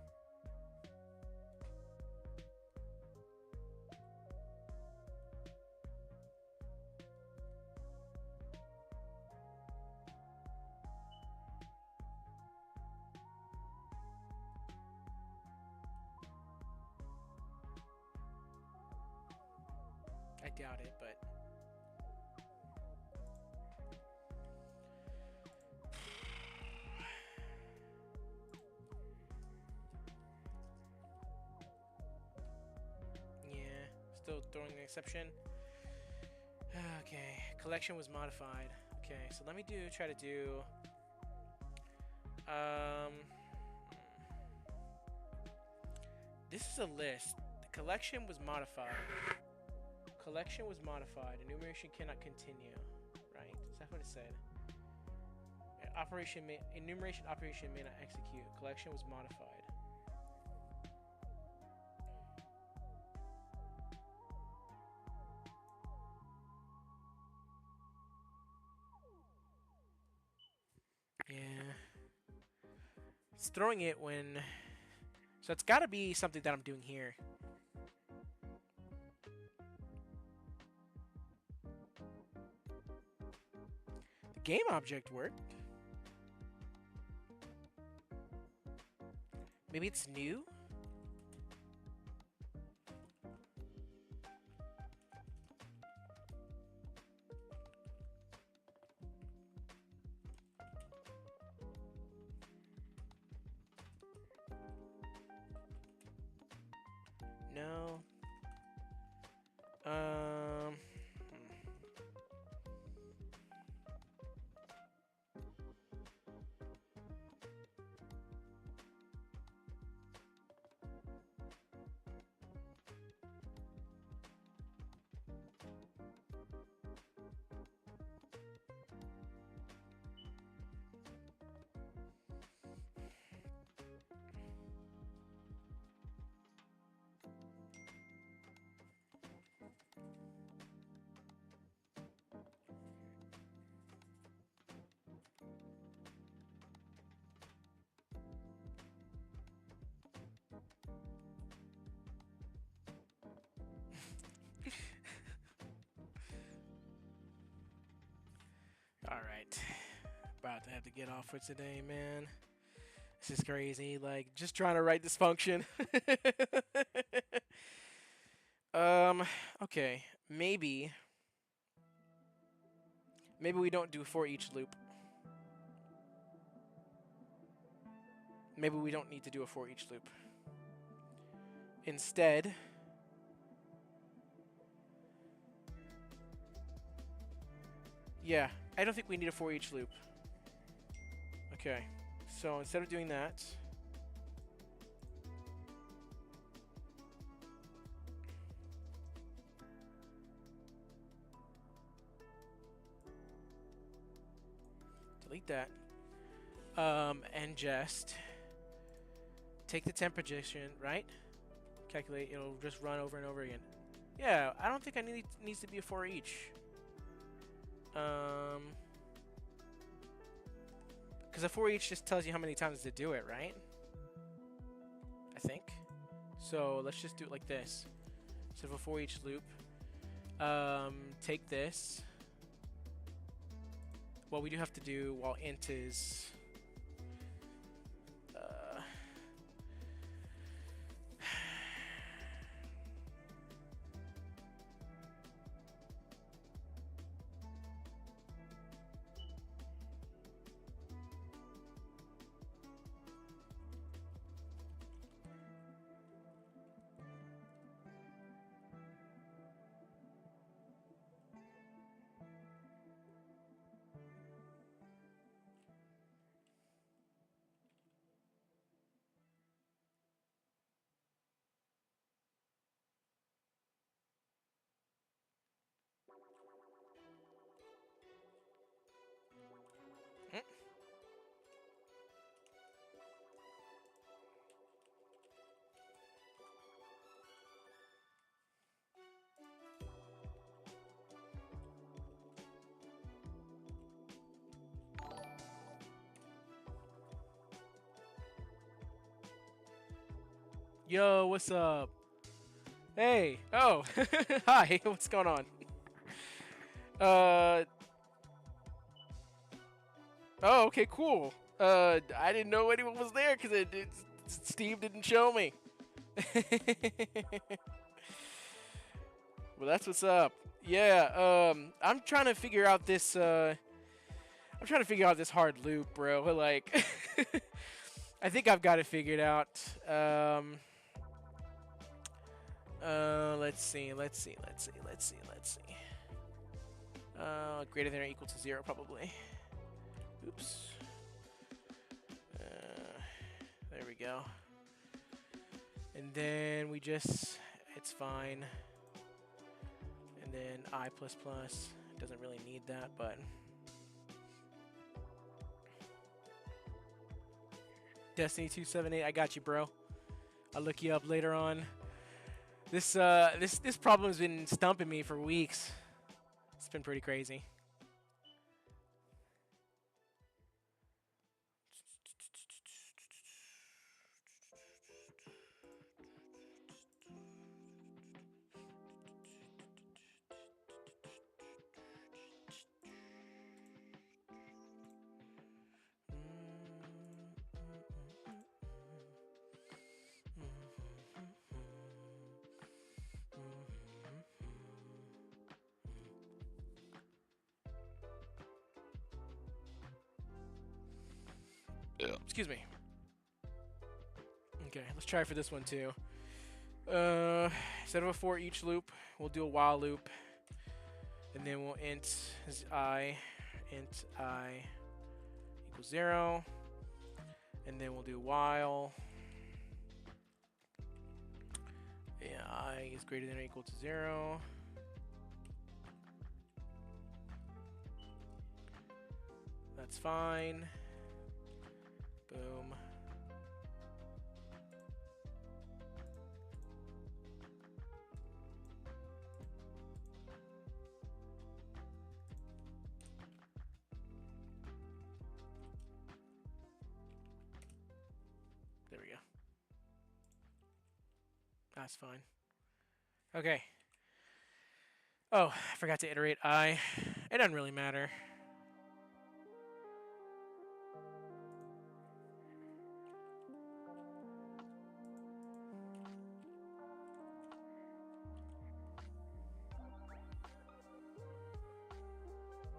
I doubt it, but yeah, still throwing an exception. Okay, collection was modified. Okay, so let me try to do um this is a list. The collection was modified. Collection was modified. Enumeration cannot continue. Right? Is that what it said? Enumeration operation may not execute. Collection was modified. Yeah. It's throwing it when. So it's got to be something that I'm doing here. The game object worked. Maybe it's new? No. Um. All right. About to have to get off for today, man. This is crazy. Like, just trying to write this function. um. Okay. Maybe. Maybe we don't do for each loop. Maybe we don't need to do a for each loop. Instead, yeah, I don't think we need a for each loop. Okay, so instead of doing that, delete that, and just take the temp position, right? Calculate, it'll just run over and over again. Yeah, I don't think I needs to be a for each. Because a for each just tells you how many times to do it, right? I think. So let's just do it like this. Instead of a for each loop, take this. What we do have to do while int is Yo, what's up? Hey. Oh. Hi. What's going on? Uh. Oh, okay, cool. I didn't know anyone was there because Steve didn't show me. Well, that's what's up. Yeah. I'm trying to figure out this. I'm trying to figure out this hard loop, bro. Like, I think I've got it figured out. Let's see. Greater than or equal to 0, probably. Oops. There we go. And then we just, it's fine. And then I++, doesn't really need that, but. Destiny 278, I got you, bro. I'll look you up later on. This problem's been stumping me for weeks. It's been pretty crazy. Excuse me. Okay, let's try for this one too. Instead of a for each loop, we'll do a while loop, and then we'll int I equals 0, and then we'll do while I is greater than or equal to 0. That's fine. Boom. There we go. That's fine. Okay. Oh, I forgot to iterate I. It doesn't really matter.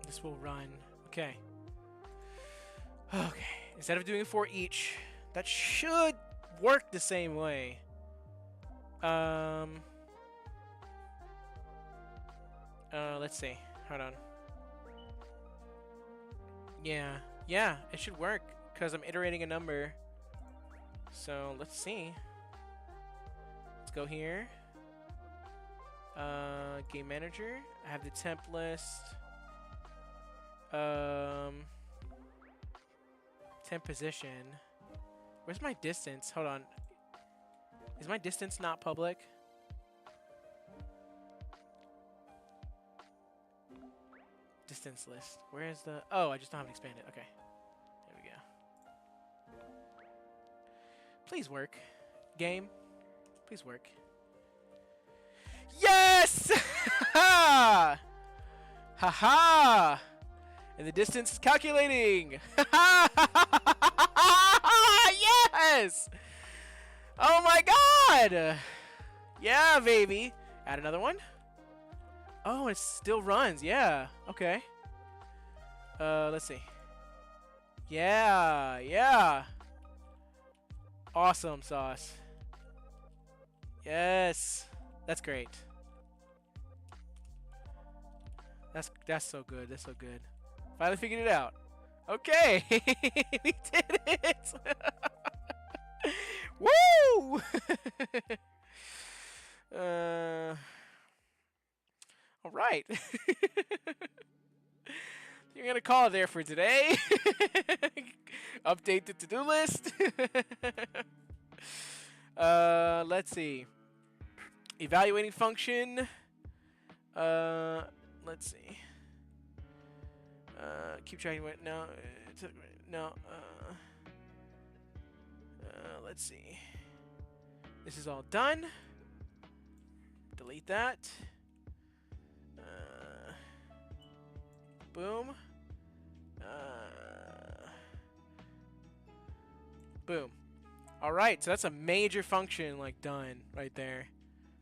This will run. Okay. Okay. Instead of doing a for each, that should work the same way. Let's see. Hold on. Yeah, it should work because I'm iterating a number. So let's see. Let's go here. Game manager. I have the temp list. Temp position. Where's my distance? Hold on. Is my distance not public? Distance list. Where is the... Oh, I just don't have it expanded. Okay. There we go. Please work. Game. Please work. Yes! Ha ha! And the distance is calculating. Yes! Oh my god! Yeah, baby. Add another one. Oh, it still runs. Yeah. Okay. Let's see. Yeah. Awesome sauce. Yes. That's great. That's so good. That's so good. Finally figured it out. Okay. We did it. Woo! All right. You're going to call it there for today. Update the to-do list. Let's see. Evaluating function. Let's see. Keep tracking what? No. No. Let's see. This is all done. Delete that. Boom. Boom. All right, so that's a major function like done right there.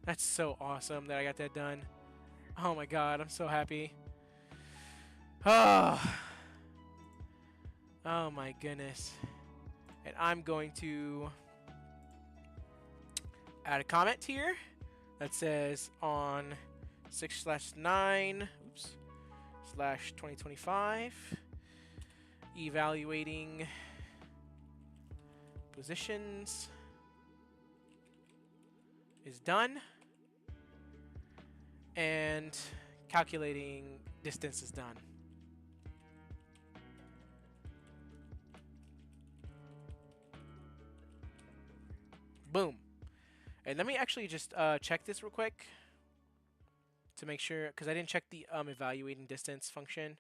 That's so awesome that I got that done. Oh my god, I'm so happy. Oh, oh my goodness. And I'm going to add a comment here that says on 6/9 /2025 evaluating positions is done, and calculating distance is done. Boom. And let me actually just check this real quick to make sure, because I didn't check the evaluating distance function.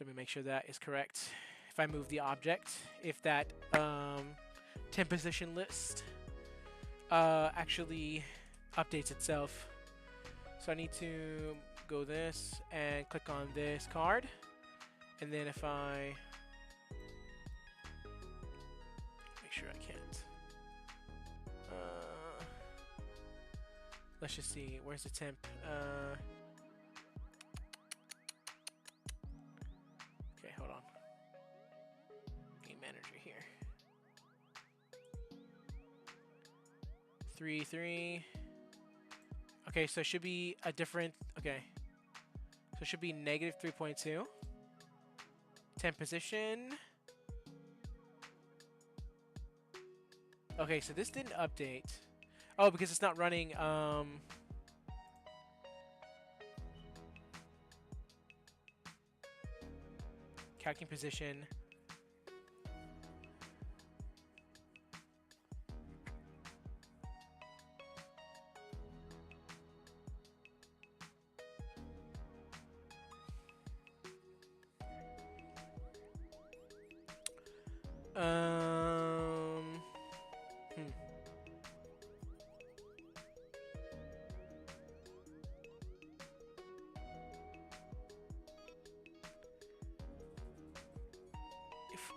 Let me make sure that is correct. If I move the object, if that temp position list actually updates itself. So I need to go this and click on this card, and then if I make sure I can't. Let's just see, where's the temp? Okay, hold on. Game manager here. 3. Okay, so it should be a different. Okay, so it should be -3.2. Temp position. Okay, so this didn't update. Oh, because it's not running. Calculating position.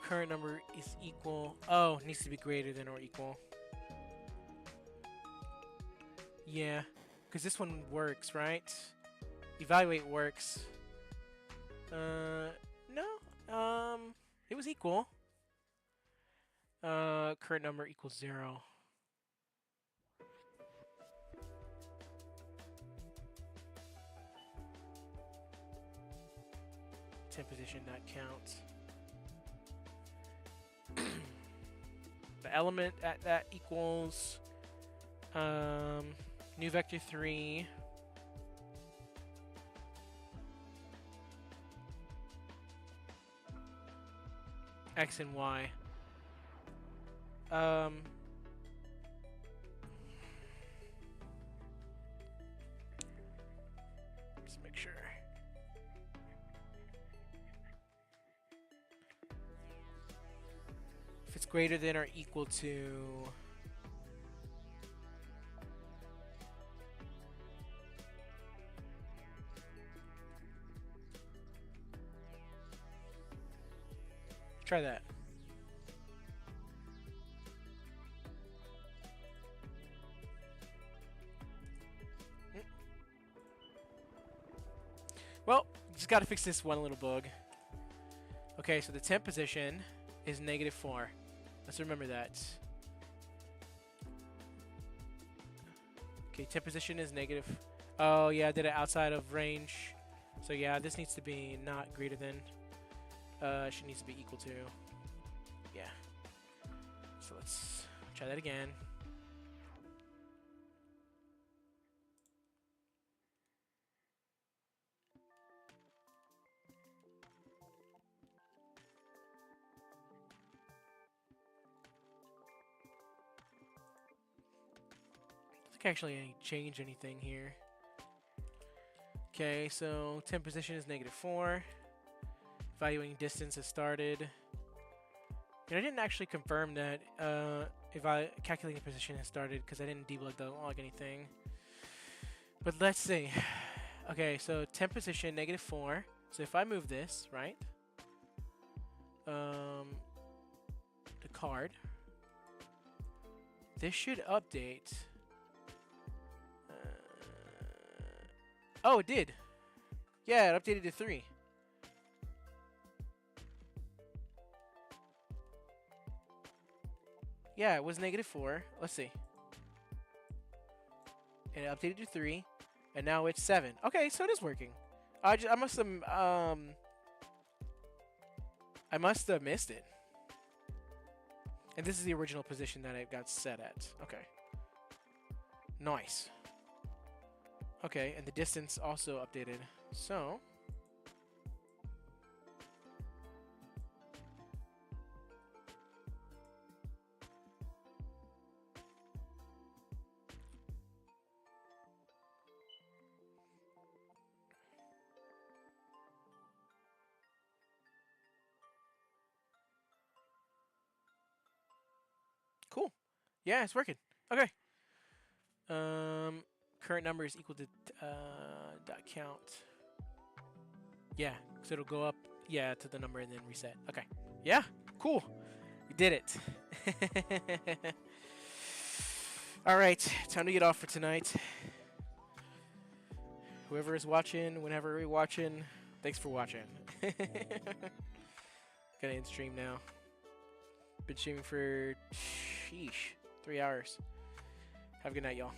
Current number is equal. Oh, it needs to be greater than or equal. Yeah, because this one works, right? Evaluate works. No. It was equal. Current number equals 0. Temp position not count. The element at that equals new vector 3 x and y. Just make sure. If it's greater than or equal to try that. Well, just gotta fix this one little bug. Okay, so the temp position is -4. Let's remember that. Okay, temp position is negative. Oh yeah, I did it outside of range. So yeah, this needs to be not greater than. She needs to be equal to. Yeah. So let's try that again. I think actually change anything here. Okay, so temp position is -4. Evaluating distance has started. And I didn't actually confirm that if I calculating position has started because I didn't debug the log anything. But let's see. Okay, so temp position -4. So if I move this, right? The card. This should update. Oh, it did. Yeah, it updated to 3. Yeah, it was -4. Let's see. And it updated to 3, and now it's 7. Okay, so it is working. I must have missed it. And this is the original position that it got set at. Okay. Nice. Okay, and the distance also updated. So cool. Yeah, it's working. Okay. Current number is equal to dot count. Yeah, so it'll go up, yeah, to the number and then reset. Okay. Yeah, cool. We did it. All right, time to get off for tonight. Whoever is watching, whenever you're watching, thanks for watching. Gonna end stream now. Been streaming for, sheesh, 3 hours. Have a good night, y'all.